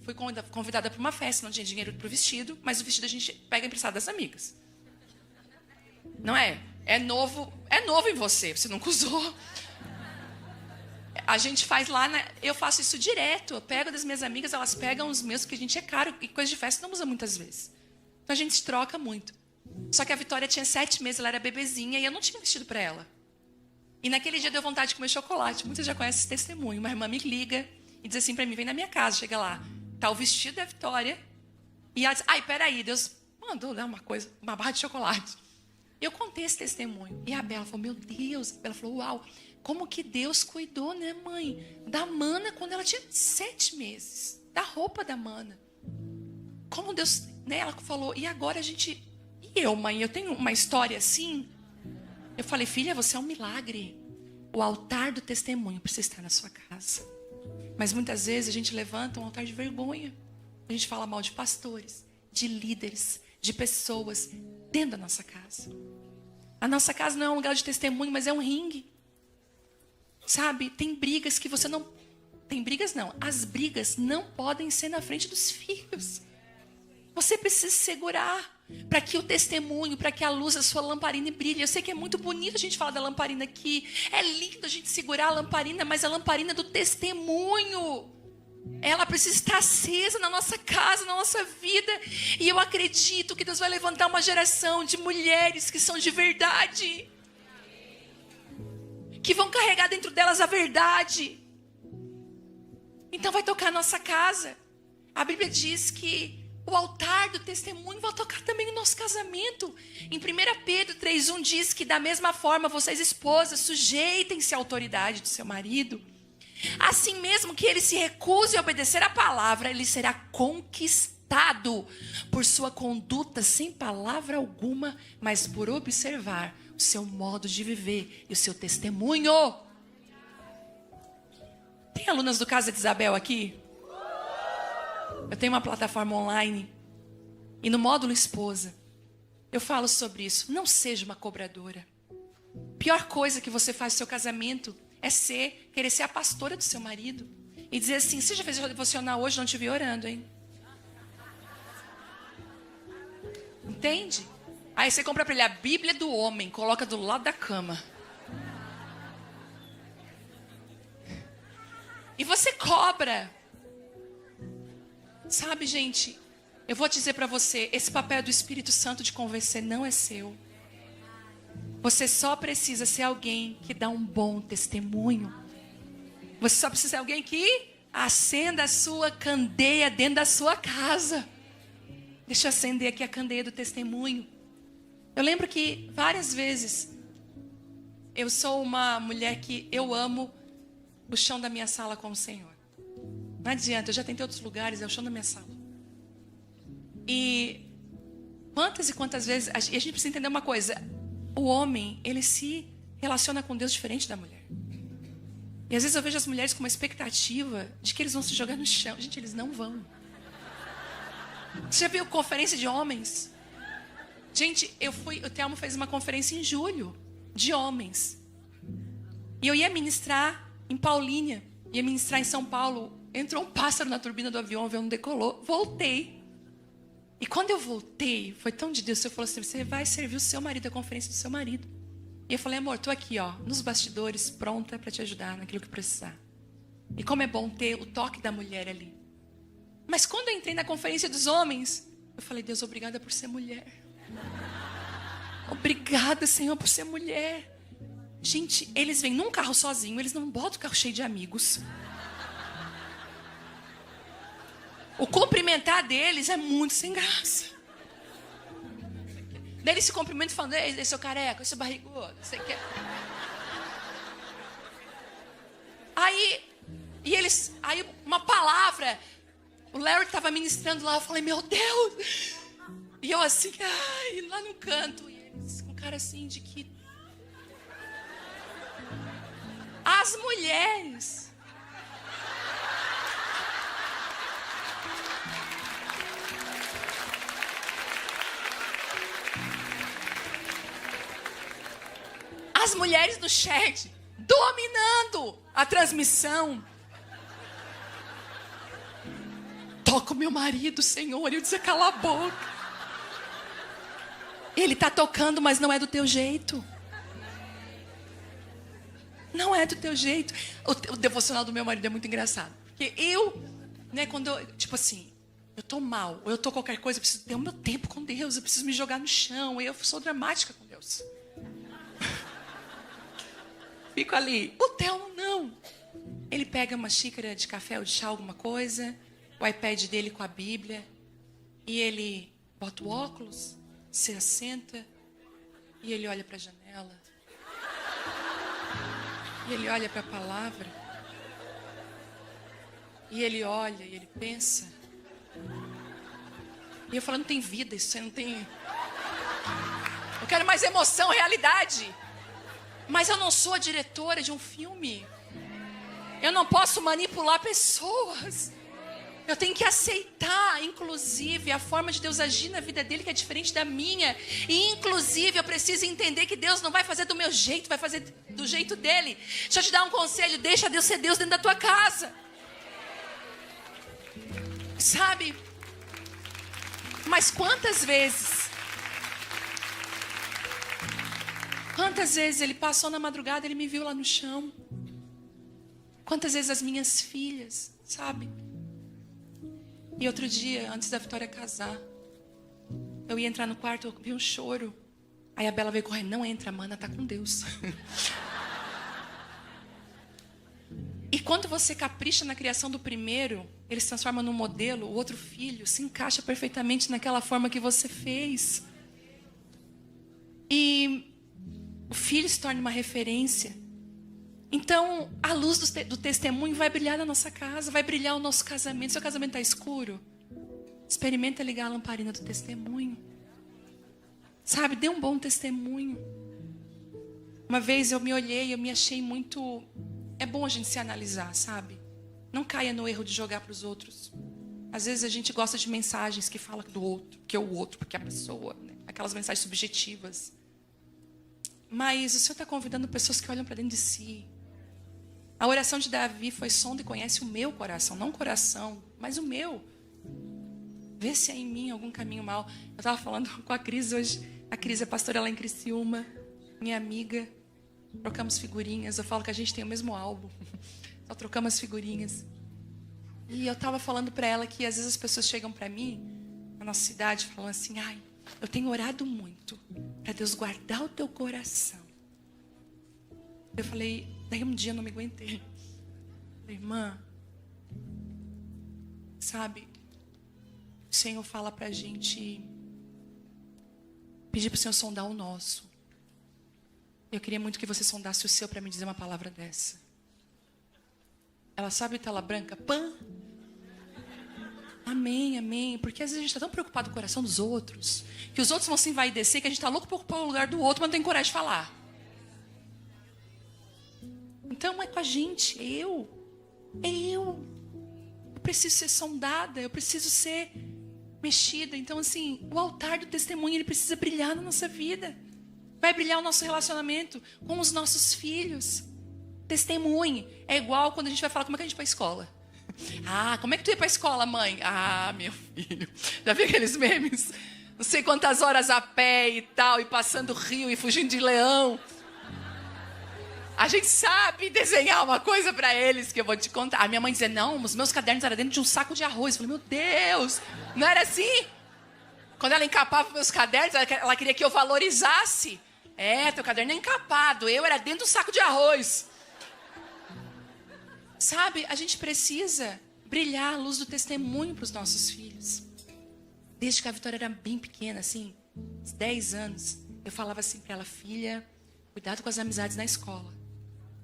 fui convidada para uma festa, não tinha dinheiro para o vestido, mas o vestido a gente pega emprestado das amigas. Não é? É novo em você nunca usou. A gente faz lá, eu faço isso direto. Eu pego das minhas amigas, elas pegam os meus, porque a gente é caro, e coisa de festa não usa muitas vezes. Então a gente se troca muito. Só que a Vitória tinha 7 meses, ela era bebezinha, e eu não tinha vestido para ela. E naquele dia deu vontade de comer chocolate. Muitas já conhecem esse testemunho. Uma irmã me liga e diz assim para mim, vem na minha casa, chega lá. Tá o vestido da Vitória. E ela diz, ai, peraí, Deus mandou dar uma barra de chocolate. Eu contei esse testemunho. E a Bela falou, meu Deus. Ela falou, uau, como que Deus cuidou, né, mãe? Da Mana quando ela tinha 7 meses. Da roupa da Mana. Como Deus, né? Ela falou, e agora a gente... E eu, mãe, eu tenho uma história assim... Eu falei, filha, você é um milagre. O altar do testemunho precisa estar na sua casa. Mas muitas vezes a gente levanta um altar de vergonha. A gente fala mal de pastores, de líderes, de pessoas dentro da nossa casa. A nossa casa não é um lugar de testemunho, mas é um ringue. Sabe, tem brigas que você não... Tem brigas não. As brigas não podem ser na frente dos filhos. Você precisa segurar para que o testemunho, para que a luz da sua lamparina brilhe. Eu sei que é muito bonito a gente falar da lamparina aqui. É lindo a gente segurar a lamparina, mas a lamparina do testemunho, ela precisa estar acesa na nossa casa, na nossa vida. E eu acredito que Deus vai levantar uma geração de mulheres que são de verdade. Que vão carregar dentro delas a verdade. Então vai tocar a nossa casa. A Bíblia diz que o altar do testemunho vai tocar também no nosso casamento. Em 1 Pedro 3,1 diz que da mesma forma vocês esposas sujeitem-se à autoridade do seu marido. Assim mesmo que ele se recuse a obedecer a palavra, ele será conquistado por sua conduta sem palavra alguma, mas por observar o seu modo de viver e o seu testemunho. Tem alunas do Casa de Isabel aqui? Eu tenho uma plataforma online e no módulo esposa eu falo sobre isso. Não seja uma cobradora. Pior coisa que você faz no seu casamento é querer ser a pastora do seu marido e dizer assim, você já fez o devocional hoje, não te vi orando, hein? Entende? Aí você compra para ele a Bíblia do homem, coloca do lado da cama. E você cobra. Sabe, gente, eu vou dizer para você, esse papel do Espírito Santo de convencer não é seu. Você só precisa ser alguém que dá um bom testemunho. Você só precisa ser alguém que Acenda a sua candeia dentro da sua casa. Deixa eu acender aqui a candeia do testemunho. Eu lembro que várias vezes eu sou uma mulher que eu amo o chão da minha sala com o Senhor. Não adianta, eu já tentei outros lugares, é o chão da minha sala. E quantas vezes, e a gente precisa entender uma coisa, o homem, ele se relaciona com Deus diferente da mulher. E às vezes eu vejo as mulheres com uma expectativa de que eles vão se jogar no chão. Gente, eles não vão. Você já viu conferência de homens? Gente, o Telmo fez uma conferência em julho de homens. E eu ia ministrar em Paulínia, ia ministrar em São Paulo. Entrou um pássaro na turbina do avião, o avião não decolou. Voltei. E quando eu voltei, foi tão de Deus, o Senhor falou assim, você vai servir o seu marido, a conferência do seu marido. E eu falei, amor, tô aqui, ó, nos bastidores, pronta para te ajudar naquilo que precisar. E como é bom ter o toque da mulher ali. Mas quando eu entrei na conferência dos homens, eu falei, Deus, obrigada por ser mulher. Obrigada, Senhor, por ser mulher. Gente, eles vêm num carro sozinho, eles não botam o carro cheio de amigos. O cumprimentar deles é muito sem graça. Daí eles se cumprimentam falando, ei, seu careca, seu barrigudo, não sei o que. Aí uma palavra, o Larry estava ministrando lá, eu falei, meu Deus. E eu assim, ai, lá no canto. E eles com cara assim de que... As mulheres... As mulheres no chat, dominando a transmissão. Toca o meu marido, Senhor. E eu disse, cala a boca. Ele está tocando, mas não é do teu jeito. Não é do teu jeito. O devocional do meu marido é muito engraçado. Porque quando eu, tipo assim, eu tô mal, ou eu tô qualquer coisa, eu preciso ter o meu tempo com Deus, eu preciso me jogar no chão, eu sou dramática com Deus. Fico ali. O Telmo não. Ele pega uma xícara de café ou de chá, alguma coisa, o iPad dele com a Bíblia, e ele bota o óculos, se assenta, e ele olha para a janela. E ele olha para a palavra. E ele olha, e ele pensa. E eu falo, não tem vida, isso aí não tem... Eu quero mais emoção, realidade. Mas eu não sou a diretora de um filme. Eu não posso manipular pessoas. Eu tenho que aceitar, inclusive, a forma de Deus agir na vida dele, que é diferente da minha. E, inclusive, eu preciso entender que Deus não vai fazer do meu jeito, vai fazer do jeito dele. Deixa eu te dar um conselho, deixa Deus ser Deus dentro da tua casa. Sabe? Mas quantas vezes ele passou na madrugada, ele me viu lá no chão. Quantas vezes as minhas filhas, sabe? E outro dia, antes da Vitória casar, eu ia entrar no quarto, eu vi um choro. Aí a Bela veio correndo, não entra, a mana tá com Deus. E quando você capricha na criação do primeiro, ele se transforma num modelo, o outro filho se encaixa perfeitamente naquela forma que você fez. E o filho se torna uma referência. Então, a luz do testemunho vai brilhar na nossa casa, vai brilhar o nosso casamento. Seu casamento está escuro? Experimenta ligar a lamparina do testemunho. Sabe, dê um bom testemunho. Uma vez eu me olhei, eu me achei muito... É bom a gente se analisar, sabe? Não caia no erro de jogar para os outros. Às vezes a gente gosta de mensagens que falam do outro, que é o outro, porque é a pessoa, né? Aquelas mensagens subjetivas. Mas o Senhor está convidando pessoas que olham para dentro de si. A oração de Davi foi: sonda e conhece o meu coração. Não o coração, mas o meu. Vê se há em mim algum caminho mau. Eu estava falando com a Cris hoje. A Cris é pastora lá em Criciúma. Minha amiga. Trocamos figurinhas. Eu falo que a gente tem o mesmo álbum. Só trocamos figurinhas. E eu estava falando para ela que às vezes as pessoas chegam para mim, na nossa cidade, falando assim: ai, eu tenho orado muito para Deus guardar o teu coração. Eu falei, daí um dia eu não me aguentei. Falei, irmã, Sabe? O Senhor fala pra gente pedir pro Senhor sondar o nosso. Eu queria muito que você sondasse o seu para me dizer uma palavra dessa. Ela sabe tela branca? Pã! Amém, amém. Porque às vezes a gente está tão preocupado com o coração dos outros, que os outros vão se envaidecer, que a gente está louco para ocupar o lugar do outro, mas não tem coragem de falar. Então é com a gente, eu preciso ser sondada, eu preciso ser mexida. Então assim, o altar do testemunho, ele precisa brilhar na nossa vida. Vai brilhar o nosso relacionamento com os nossos filhos. Testemunhe. É igual quando a gente vai falar como é que a gente vai para a escola. Ah, como é que tu ia para a escola, mãe? Ah, meu filho. Já viu aqueles memes? Não sei quantas horas a pé e tal, e passando rio e fugindo de leão. A gente sabe desenhar uma coisa para eles que eu vou te contar. A minha mãe dizia, não, os meus cadernos eram dentro de um saco de arroz. Eu falei, meu Deus, não era assim? Quando ela encapava meus cadernos, ela queria que eu valorizasse. É, teu caderno é encapado, eu era dentro do saco de arroz. Sabe, a gente precisa brilhar a luz do testemunho para os nossos filhos. Desde que a Vitória era bem pequena, assim, uns 10 anos, eu falava assim para ela, filha, cuidado com as amizades na escola.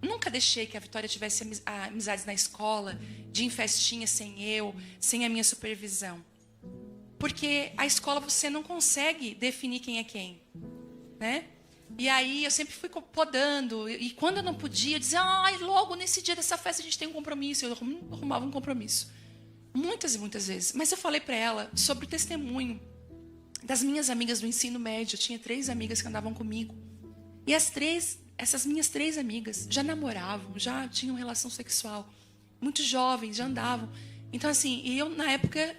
Nunca deixei que a Vitória tivesse amizades na escola, de ir em festinha sem eu, sem a minha supervisão. Porque a escola você não consegue definir quem é quem, né? E aí eu sempre fui podando. E quando eu não podia, eu dizia, logo nesse dia dessa festa a gente tem um compromisso. Eu arrumava um compromisso. Muitas e muitas vezes. Mas eu falei para ela sobre o testemunho das minhas amigas do ensino médio. Eu tinha 3 amigas que andavam comigo. E essas minhas 3 amigas já namoravam, já tinham relação sexual. Muito jovens, já andavam. Então assim, e eu na época,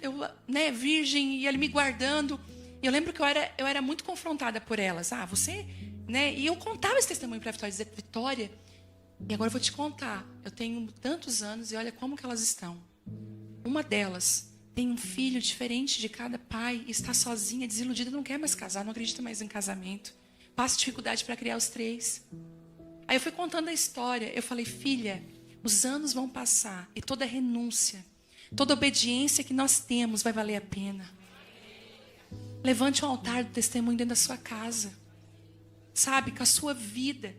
virgem, e ele me guardando. E eu lembro que eu era muito confrontada por elas. Você... E eu contava esse testemunho para a Vitória, dizer, Vitória, e agora eu vou te contar, eu tenho tantos anos e olha como que elas estão. Uma delas tem um filho diferente de cada pai, está sozinha, desiludida, não quer mais casar, não acredita mais em casamento, passa dificuldade para criar os 3. Aí eu fui contando a história, eu falei, filha, os anos vão passar e toda renúncia, toda obediência que nós temos vai valer a pena. Levante um altar do testemunho dentro da sua casa. Sabe, com a sua vida,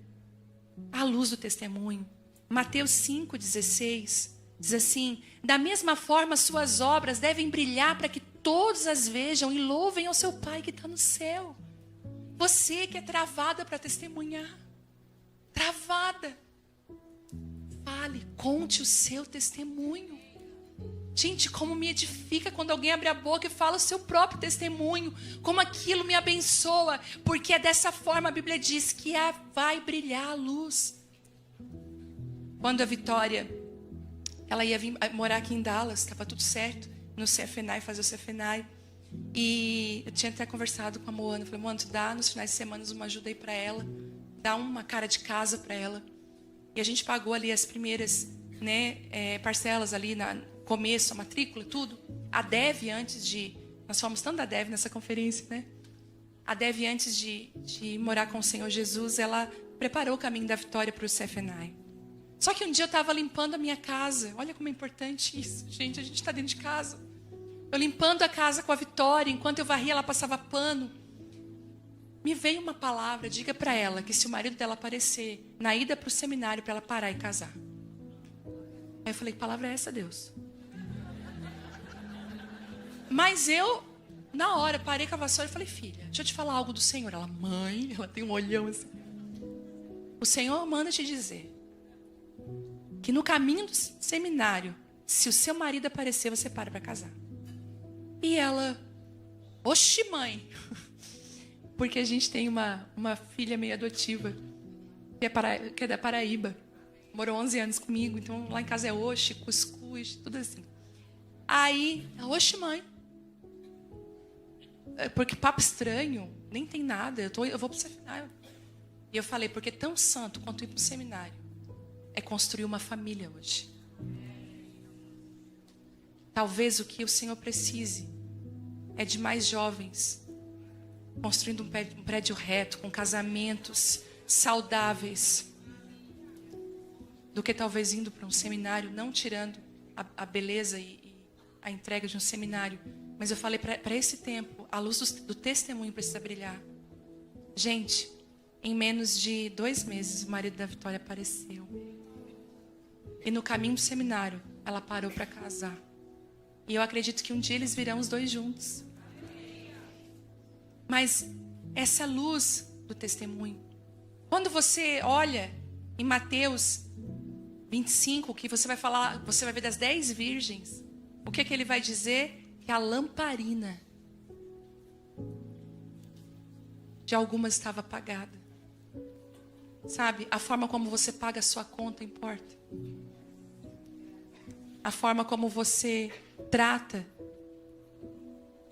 à luz do testemunho. Mateus 5,16 diz assim, da mesma forma suas obras devem brilhar para que todos as vejam e louvem ao seu Pai que está no céu. Você que é travada para testemunhar, travada, fale, conte o seu testemunho. Gente, como me edifica quando alguém abre a boca e fala o seu próprio testemunho. Como aquilo me abençoa. Porque é dessa forma, a Bíblia diz que vai brilhar a luz. Quando a Vitória, ela ia vir morar aqui em Dallas, estava tudo certo, no CFNAI, fazer o CFNAI. E eu tinha até conversado com a Moana. Falei, Moana, tu dá nos finais de semana uma ajuda aí para ela. Dá uma cara de casa para ela. E a gente pagou ali as primeiras parcelas ali na... começo, a matrícula, tudo. A Dev, antes de... Nós falamos tanto da Dev nessa conferência, né? A Dev, antes de morar com o Senhor Jesus, ela preparou o caminho da Vitória para o CFNAI. Só que um dia eu estava limpando a minha casa. Olha como é importante isso, gente. A gente está dentro de casa. Eu limpando a casa com a Vitória, enquanto eu varria, ela passava pano. Me veio uma palavra, diga para ela que se o marido dela aparecer na ida para o seminário, para ela parar e casar. Aí eu falei, que palavra é essa, Deus? Mas eu, na hora, parei com a vassoura e falei, filha, deixa eu te falar algo do Senhor. Ela, mãe, ela tem um olhão assim. O Senhor manda te dizer que no caminho do seminário, se o seu marido aparecer, você para casar. E ela, oxi, mãe. Porque a gente tem uma filha meio adotiva, que é da Paraíba. Morou 11 anos comigo, então lá em casa é oxi, cuscuz, tudo assim. Aí, oxe, mãe. Porque papo estranho, nem tem nada, eu vou para o seminário. E eu falei, porque tão santo quanto ir para o seminário é construir uma família hoje. Talvez o que o Senhor precise é de mais jovens construindo um prédio reto, com casamentos saudáveis, do que talvez indo para um seminário, não tirando a beleza a entrega de um seminário. Mas eu falei, para esse tempo, a luz do testemunho precisa brilhar. Gente, em menos de 2 meses, o marido da Vitória apareceu. E no caminho do seminário, ela parou para casar. E eu acredito que um dia eles virão os 2 juntos. Mas essa luz do testemunho. Quando você olha em Mateus 25, que você vai falar, você vai ver das 10 virgens. O que ele vai dizer? Que a lamparina de algumas estava apagada. Sabe? A forma como você paga a sua conta importa. A forma como você trata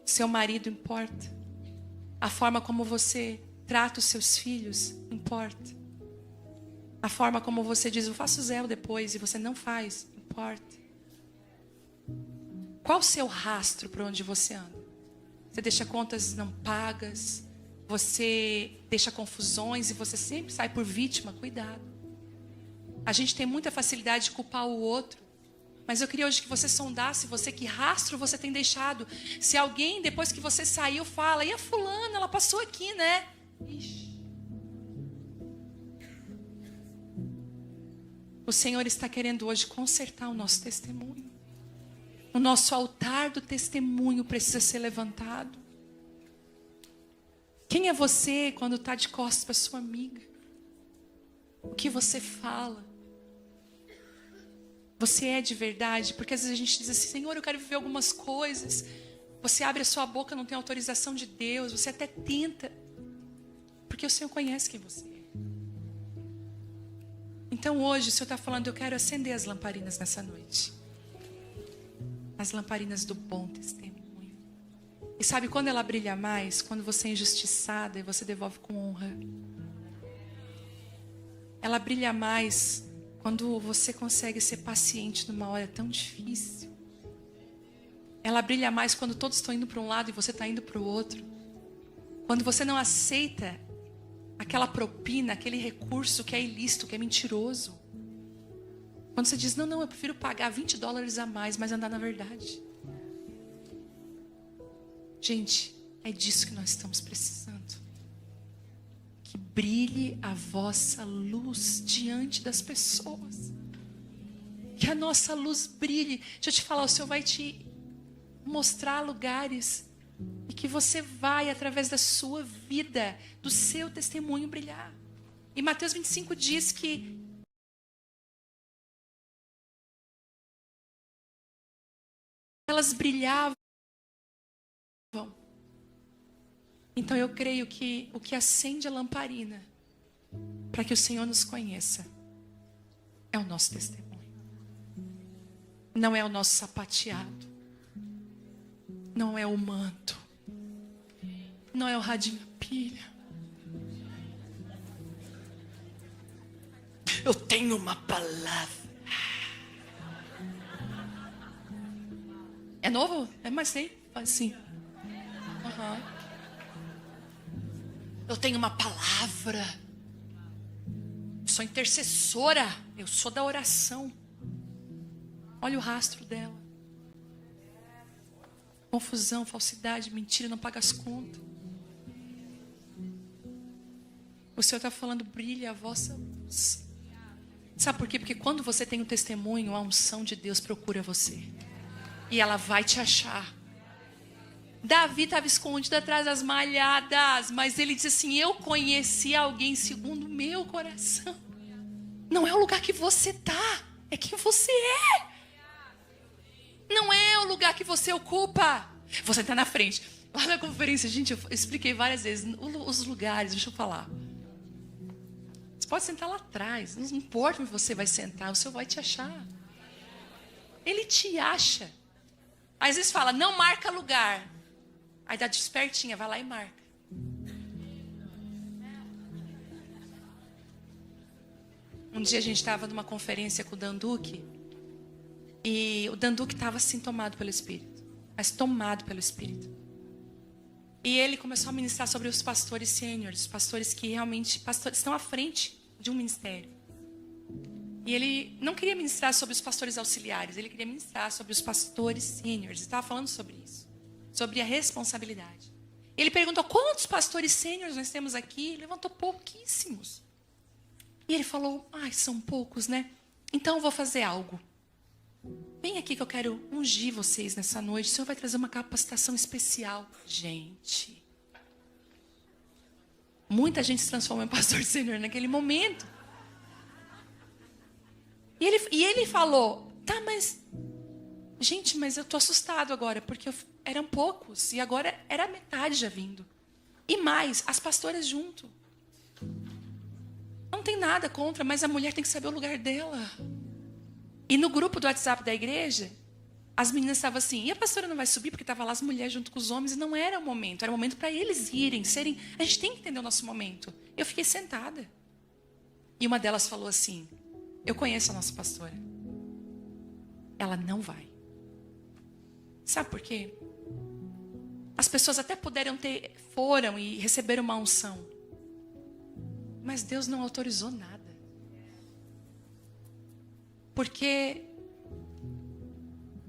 seu marido importa. A forma como você trata os seus filhos importa. A forma como você diz, eu faço zero depois, e você não faz, importa. Qual o seu rastro para onde você anda? Você deixa contas não pagas, você deixa confusões e você sempre sai por vítima, cuidado. A gente tem muita facilidade de culpar o outro. Mas eu queria hoje que você sondasse você, que rastro você tem deixado. Se alguém, depois que você saiu, fala, e a fulana, ela passou aqui, né? Ixi. O Senhor está querendo hoje consertar o nosso testemunho. O nosso altar do testemunho precisa ser levantado. Quem é você quando está de costas para sua amiga? O que você fala? Você é de verdade? Porque às vezes a gente diz assim, Senhor, eu quero viver algumas coisas. Você abre a sua boca, não tem autorização de Deus. Você até tenta. Porque o Senhor conhece quem você é. Então hoje o Senhor está falando, eu quero acender as lamparinas nessa noite. As lamparinas do bom testemunho. E sabe quando ela brilha mais? Quando você é injustiçada e você devolve com honra. Ela brilha mais quando você consegue ser paciente numa hora tão difícil. Ela brilha mais quando todos estão indo para um lado e você está indo para o outro. Quando você não aceita aquela propina, aquele recurso que é ilícito, que é mentiroso. Quando você diz, não, eu prefiro pagar $20 a mais, mas andar na verdade. Gente, é disso que nós estamos precisando. Que brilhe a vossa luz diante das pessoas. Que a nossa luz brilhe. Deixa eu te falar, o Senhor vai te mostrar lugares e que você vai, através da sua vida, do seu testemunho brilhar. E Mateus 25 diz que elas brilhavam. Então eu creio que o que acende a lamparina para que o Senhor nos conheça é o nosso testemunho. Não é o nosso sapateado. Não é o manto. Não é o radinho pilha. Eu tenho uma palavra. É novo? É, mas tem. Assim. Uhum. Eu tenho uma palavra. Sou intercessora. Eu sou da oração. Olha o rastro dela. Confusão, falsidade, mentira, não paga as contas. O Senhor está falando, brilha a vossa luz. Sabe por quê? Porque quando você tem um testemunho, a unção de Deus procura você. E ela vai te achar. Davi estava escondido atrás das malhadas, mas ele disse assim, eu conheci alguém segundo o meu coração. Não é o lugar que você está, é quem você é. Não é o lugar que você ocupa. Você está na frente. Lá na conferência, gente, eu expliquei várias vezes os lugares, deixa eu falar. Você pode sentar lá atrás, não importa onde você vai sentar, o Senhor vai te achar. Ele te acha. Às vezes fala, não marca lugar. Aí dá despertinha, vai lá e marca. Um dia a gente estava numa conferência com o Danduque. E o Danduque estava assim tomado pelo Espírito. Mas tomado pelo Espírito. E ele começou a ministrar sobre os pastores sêniores. Os pastores que realmente estão à frente de um ministério. E ele não queria ministrar sobre os pastores auxiliares, ele queria ministrar sobre os pastores sêniores. Ele estava falando sobre isso, sobre a responsabilidade. Ele perguntou, quantos pastores sêniores nós temos aqui? Ele levantou pouquíssimos. E ele falou, são poucos, né? Então eu vou fazer algo. Vem aqui que eu quero ungir vocês nessa noite. O Senhor vai trazer uma capacitação especial. Gente, muita gente se transforma em pastor sênior naquele momento. E ele falou, mas... Gente, mas eu tô assustado agora, porque eram poucos. E agora era metade já vindo. E mais, as pastoras junto. Não tem nada contra, mas a mulher tem que saber o lugar dela. E no grupo do WhatsApp da igreja, as meninas estavam assim, e a pastora não vai subir porque estavam lá as mulheres junto com os homens, e não era o momento, era o momento para eles irem, serem... A gente tem que entender o nosso momento. Eu fiquei sentada. E uma delas falou assim, eu conheço a nossa pastora. Ela não vai. Sabe por quê? As pessoas até foram e receberam uma unção. Mas Deus não autorizou nada. Porque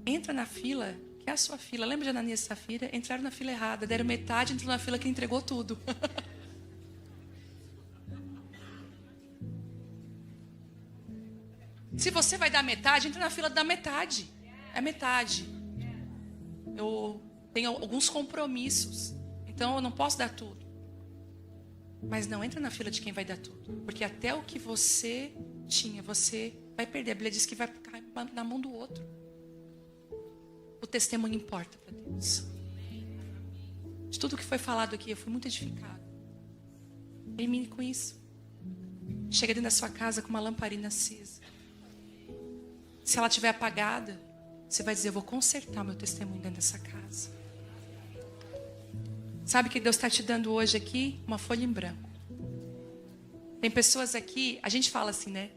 entra na fila, que é a sua fila. Lembra de Ananias e Safira? Entraram na fila errada, deram metade, entrou na fila que entregou tudo. Se você vai dar metade, entra na fila da metade. É metade. Eu tenho alguns compromissos, então eu não posso dar tudo. Mas não entra na fila de quem vai dar tudo. Porque até o que você tinha, você vai perder. A Bíblia diz que vai ficar na mão do outro. O testemunho importa para Deus. De tudo que foi falado aqui, eu fui muito edificado. Termine com isso. Chega dentro da sua casa com uma lamparina acesa. Se ela estiver apagada, você vai dizer, eu vou consertar o meu testemunho dentro dessa casa. Sabe que Deus está te dando hoje aqui? Uma folha em branco. Tem pessoas aqui, a gente fala assim, né?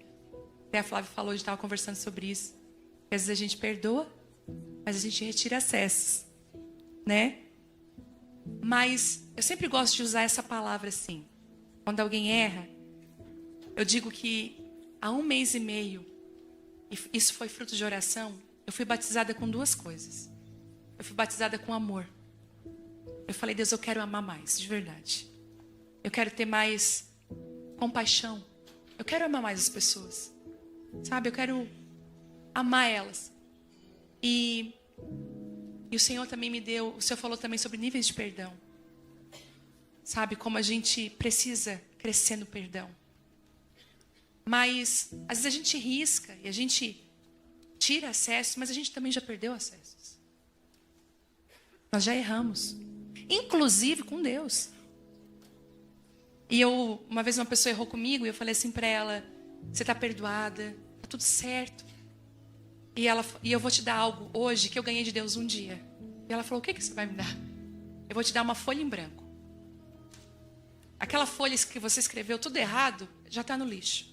Até a Flávia falou, a gente estava conversando sobre isso. Que às vezes a gente perdoa, mas a gente retira acessos, né? Mas eu sempre gosto de usar essa palavra assim. Quando alguém erra, eu digo que há 1 mês e meio, e isso foi fruto de oração, eu fui batizada com 2 coisas. Eu fui batizada com amor. Eu falei, Deus, eu quero amar mais, de verdade. Eu quero ter mais compaixão. Eu quero amar mais as pessoas. Sabe, eu quero amar elas. E o Senhor também me deu, o Senhor falou também sobre níveis de perdão. Sabe, como a gente precisa crescer no perdão. Mas, às vezes a gente risca e a gente tira acesso, mas a gente também já perdeu acessos. Nós já erramos. Inclusive com Deus. E uma vez uma pessoa errou comigo e eu falei assim para ela, você está perdoada, está tudo certo. E eu vou te dar algo hoje que eu ganhei de Deus um dia. E ela falou, o que você vai me dar? Eu vou te dar uma folha em branco. Aquela folha que você escreveu tudo errado, já está no lixo.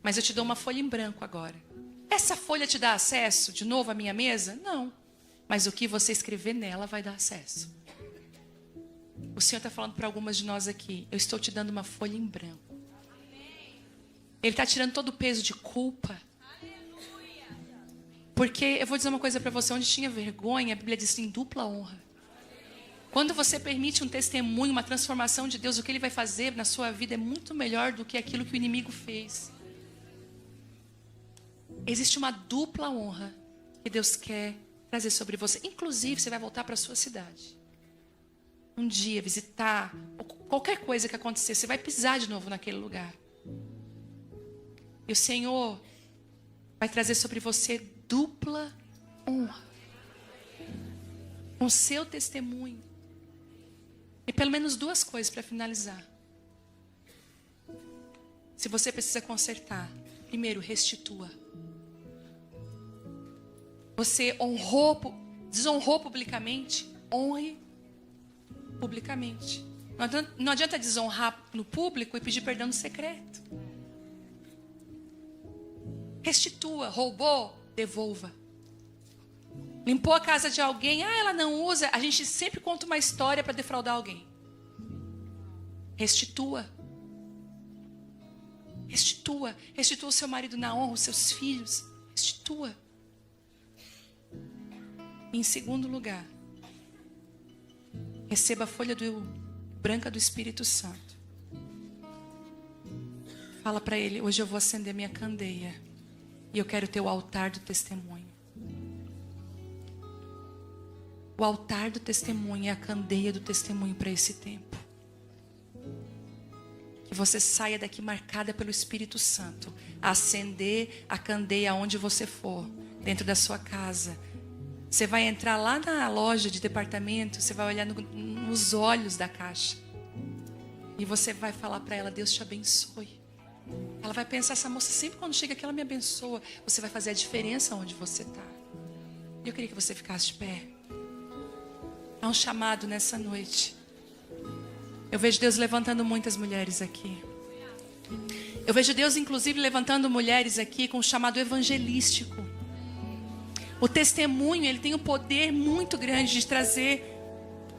Mas eu te dou uma folha em branco agora. Essa folha te dá acesso de novo à minha mesa? Não. Mas o que você escrever nela vai dar acesso. O Senhor está falando para algumas de nós aqui. Eu estou te dando uma folha em branco. Ele está tirando todo o peso de culpa. Porque eu vou dizer uma coisa para você. Onde tinha vergonha, a Bíblia diz em dupla honra. Quando você permite um testemunho, uma transformação de Deus, o que Ele vai fazer na sua vida é muito melhor do que aquilo que o inimigo fez. Existe uma dupla honra que Deus quer trazer sobre você. Inclusive, você vai voltar para a sua cidade. Um dia, visitar, ou qualquer coisa que acontecer, você vai pisar de novo naquele lugar. E o Senhor vai trazer sobre você dupla honra. Com o seu testemunho. E pelo menos 2 coisas para finalizar. Se você precisa consertar, primeiro, restitua. Você desonrou publicamente, honre publicamente. Não adianta desonrar no público e pedir perdão no secreto. Restitua, roubou, devolva. Limpou a casa de alguém, ela não usa. A gente sempre conta uma história para defraudar alguém. Restitua. Restitua. Restitua o seu marido na honra, os seus filhos. Restitua. Em segundo lugar, receba a folha branca do Espírito Santo. Fala para ele: hoje eu vou acender minha candeia. E eu quero ter o altar do testemunho. O altar do testemunho é a candeia do testemunho para esse tempo. Que você saia daqui marcada pelo Espírito Santo. A acender a candeia aonde você for. Dentro da sua casa. Você vai entrar lá na loja de departamento. Você vai olhar nos olhos da caixa. E você vai falar para ela: Deus te abençoe. Ela vai pensar: essa moça sempre quando chega aqui ela me abençoa. Você vai fazer a diferença onde você está. Eu queria que você ficasse de pé. Há um chamado nessa noite. Eu vejo Deus levantando muitas mulheres aqui. Eu vejo Deus inclusive levantando mulheres aqui com um chamado evangelístico. O testemunho, ele tem um poder muito grande de trazer,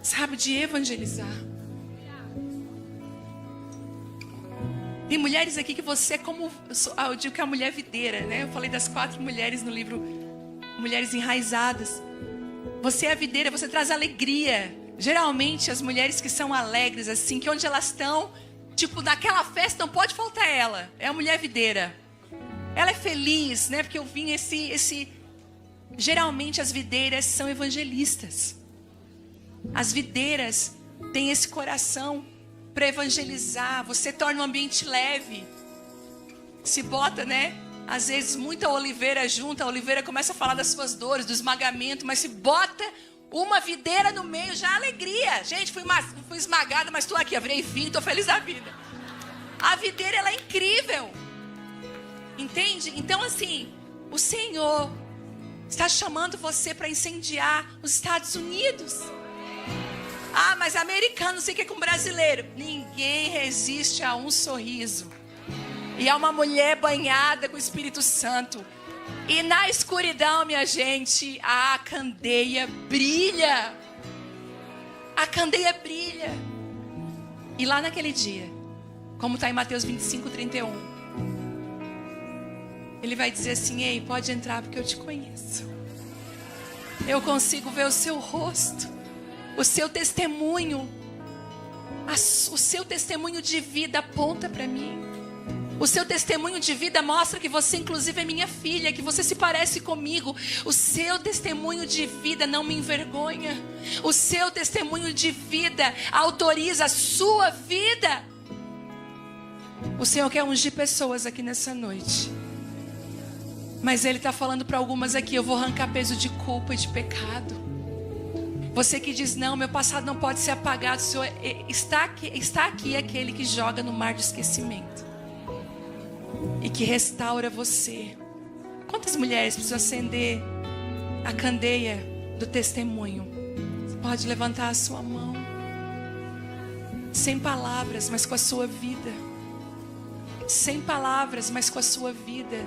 sabe, de evangelizar. Tem mulheres aqui que você é como, eu digo que é a mulher videira, né? Eu falei das 4 mulheres no livro Mulheres Enraizadas. Você é a videira, você traz alegria. Geralmente as mulheres que são alegres assim, que onde elas estão, tipo naquela festa não pode faltar ela. É a mulher videira. Ela é feliz, né? Porque eu vim geralmente as videiras são evangelistas. As videiras têm esse coração para evangelizar. Você torna o ambiente leve. Se bota, né? Às vezes muita oliveira junta, a oliveira começa a falar das suas dores, do esmagamento, mas se bota uma videira no meio, já é alegria. Gente, fui esmagada, mas estou aqui, eu virei filho, estou feliz da vida. A videira, ela é incrível. Entende? Então assim, o Senhor está chamando você para incendiar os Estados Unidos. Ah, mas americano, não sei o que é com brasileiro. Ninguém resiste a um sorriso. E a uma mulher banhada com o Espírito Santo. E na escuridão, minha gente, a candeia brilha. A candeia brilha. E lá naquele dia, como está em Mateus 25:31, ele vai dizer assim: ei, pode entrar porque eu te conheço. Eu consigo ver o seu rosto. O seu testemunho, o seu testemunho de vida aponta para mim. O seu testemunho de vida mostra que você inclusive é minha filha, que você se parece comigo. O seu testemunho de vida não me envergonha. O seu testemunho de vida autoriza a sua vida. O Senhor quer ungir pessoas aqui nessa noite. Mas Ele está falando para algumas aqui: eu vou arrancar peso de culpa e de pecado. Você que diz: não, meu passado não pode ser apagado. O Senhor está aqui aquele que joga no mar de esquecimento e que restaura você. Quantas mulheres precisam acender a candeia do testemunho? Você pode levantar a sua mão. Sem palavras, mas com a sua vida. Sem palavras, mas com a sua vida.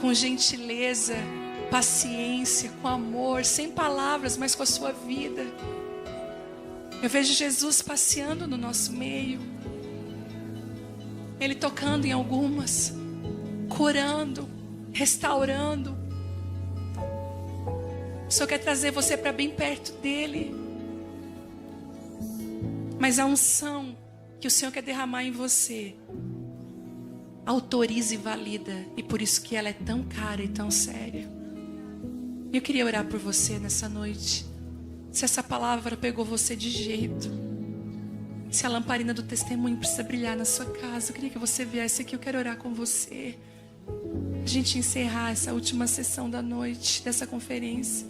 Com gentileza, paciência, com amor, sem palavras, mas com a sua vida. Eu vejo Jesus passeando no nosso meio. Ele tocando em algumas, curando, restaurando. O Senhor quer trazer você para bem perto dele. Mas a unção que o Senhor quer derramar em você autoriza e valida. E por isso que ela é tão cara e tão séria. Eu queria orar por você nessa noite. Se essa palavra pegou você de jeito, se a lamparina do testemunho precisa brilhar na sua casa, eu queria que você viesse aqui. Eu quero orar com você. A gente encerrar essa última sessão da noite dessa conferência.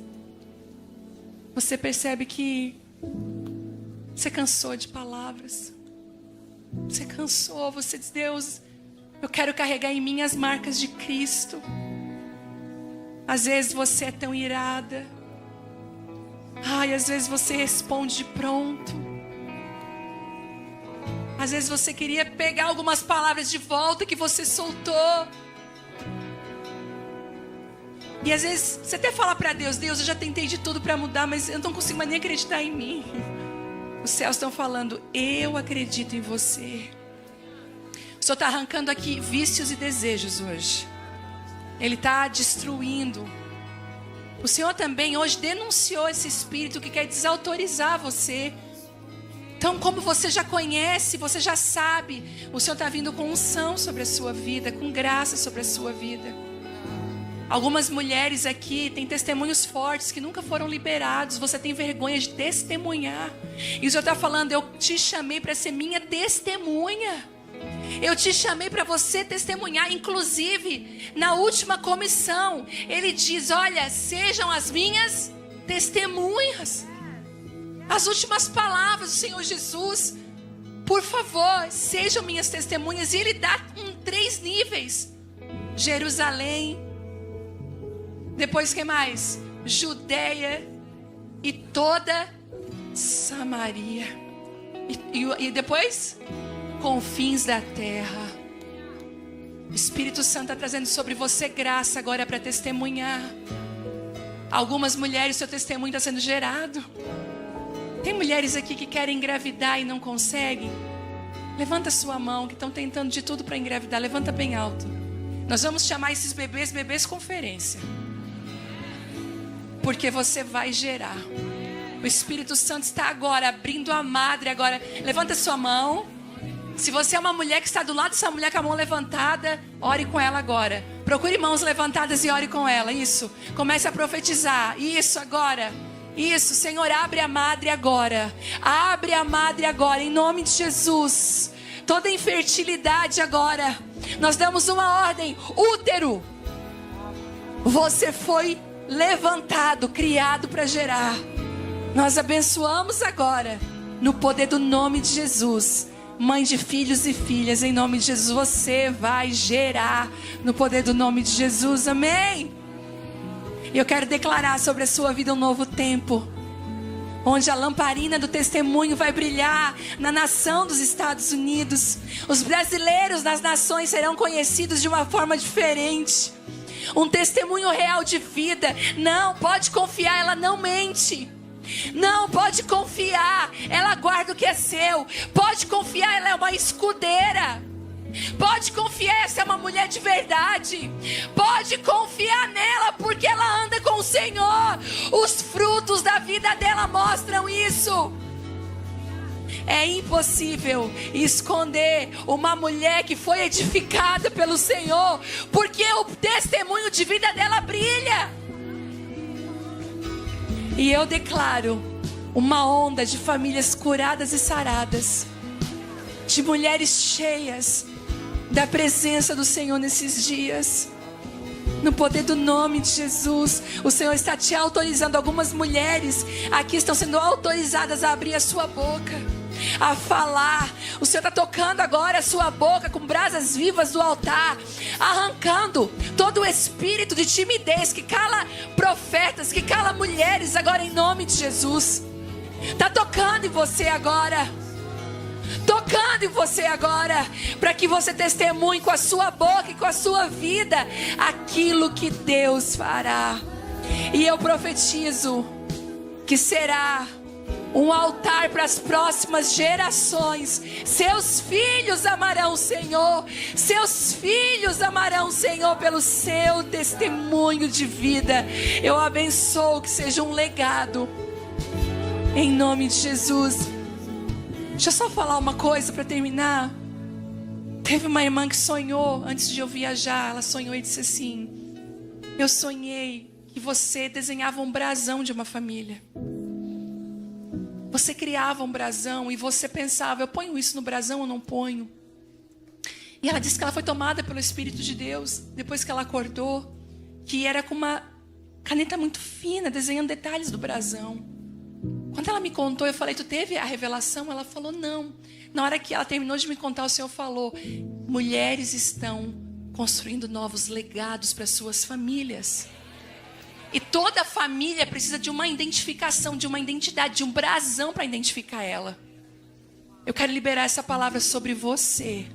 Você percebe que você cansou de palavras. Você cansou, você diz: Deus, eu quero carregar em mim as marcas de Cristo. Às vezes você é tão irada. Ai, às vezes você responde de pronto. Às vezes você queria pegar algumas palavras de volta que você soltou. E às vezes você até fala para Deus: Deus, eu já tentei de tudo para mudar, mas eu não consigo mais nem acreditar em mim. Os céus estão falando: eu acredito em você. Senhor está arrancando aqui vícios e desejos hoje. Ele está destruindo. O Senhor também hoje denunciou esse espírito que quer desautorizar você. Então, como você já conhece, você já sabe, o Senhor está vindo com unção sobre a sua vida, com graça sobre a sua vida. Algumas mulheres aqui têm testemunhos fortes que nunca foram liberados. Você tem vergonha de testemunhar. E o Senhor está falando, eu te chamei para ser minha testemunha. Eu te chamei para você testemunhar. Inclusive, na última comissão, Ele diz, olha, sejam as minhas testemunhas. As últimas palavras do Senhor Jesus, por favor, sejam minhas testemunhas. E Ele dá 3 níveis. Jerusalém, depois que mais? Judeia e toda Samaria. E depois? Confins da terra. O Espírito Santo está trazendo sobre você graça agora para testemunhar. Algumas mulheres, seu testemunho está sendo gerado. Tem mulheres aqui que querem engravidar e não conseguem? Levanta sua mão, que estão tentando de tudo para engravidar. Levanta bem alto. Nós vamos chamar esses bebês conferência. Porque você vai gerar. O Espírito Santo está agora abrindo a madre agora. Levanta sua mão. Se você é uma mulher que está do lado dessa mulher com a mão levantada, ore com ela agora. Procure mãos levantadas e ore com ela. Isso. Comece a profetizar. Isso agora. Isso, Senhor, abre a madre agora. Abre a madre agora, em nome de Jesus. Toda infertilidade agora. Nós damos uma ordem. Útero, você foi levantado, criado para gerar. Nós abençoamos agora, no poder do nome de Jesus. Mãe de filhos e filhas, em nome de Jesus, você vai gerar, no poder do nome de Jesus, amém? E eu quero declarar sobre a sua vida um novo tempo, onde a lamparina do testemunho vai brilhar na nação dos Estados Unidos. Os brasileiros nas nações serão conhecidos de uma forma diferente. Um testemunho real de vida. Não, pode confiar, ela não mente. Não, pode confiar, ela guarda o que é seu. Pode confiar, ela é uma escudeira. Pode confiar, essa é uma mulher de verdade. Pode confiar nela, porque ela anda com o Senhor. Os frutos da vida dela mostram isso. É impossível esconder uma mulher que foi edificada pelo Senhor, porque o testemunho de vida dela brilha. E eu declaro uma onda de famílias curadas e saradas, de mulheres cheias da presença do Senhor nesses dias. No poder do nome de Jesus, o Senhor está te autorizando. Algumas mulheres aqui estão sendo autorizadas a abrir a sua boca, a falar. O Senhor está tocando agora a sua boca com brasas vivas do altar, arrancando todo o espírito de timidez que cala profetas, que cala mulheres agora, em nome de Jesus. Está tocando em você agora. Tocando em você agora, para que você testemunhe com a sua boca e com a sua vida aquilo que Deus fará. E eu profetizo que será um altar para as próximas gerações. Seus filhos amarão o Senhor. Seus filhos amarão o Senhor pelo seu testemunho de vida. Eu abençoo que seja um legado, em nome de Jesus. Deixa eu só falar uma coisa para terminar. Teve uma irmã que sonhou, antes de eu viajar, ela sonhou e disse assim: eu sonhei que você desenhava um brasão de uma família. Você criava um brasão e você pensava, eu ponho isso no brasão ou não ponho? E ela disse que ela foi tomada pelo Espírito de Deus, depois que ela acordou, que era com uma caneta muito fina, desenhando detalhes do brasão. Quando ela me contou, eu falei, tu teve a revelação? Ela falou, não. Na hora que ela terminou de me contar, o Senhor falou, mulheres estão construindo novos legados para suas famílias. E toda família precisa de uma identificação, de uma identidade, de um brasão para identificar ela. Eu quero liberar essa palavra sobre você.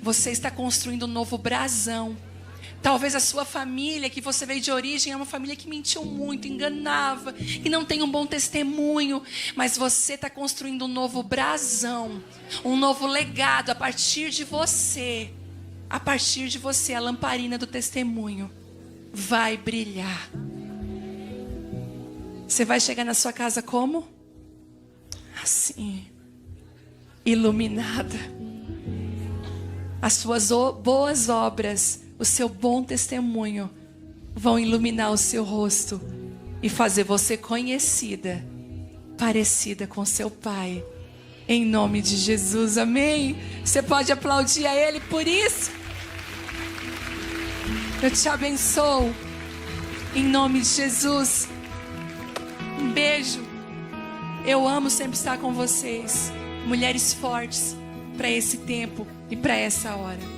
Você está construindo um novo brasão Talvez a sua família, que você veio de origem, é uma família que mentiu muito, enganava, que não tem um bom testemunho. Mas você está construindo um novo brasão, um novo legado a partir de você. A partir de você, a lamparina do testemunho vai brilhar. Você vai chegar na sua casa como? Assim, iluminada. As suas boas obras, o seu bom testemunho vão iluminar o seu rosto e fazer você conhecida, parecida com seu Pai. Em nome de Jesus, amém? Você pode aplaudir a Ele por isso? Eu te abençoo. Em nome de Jesus. Um beijo. Eu amo sempre estar com vocês. Mulheres fortes para esse tempo e para essa hora.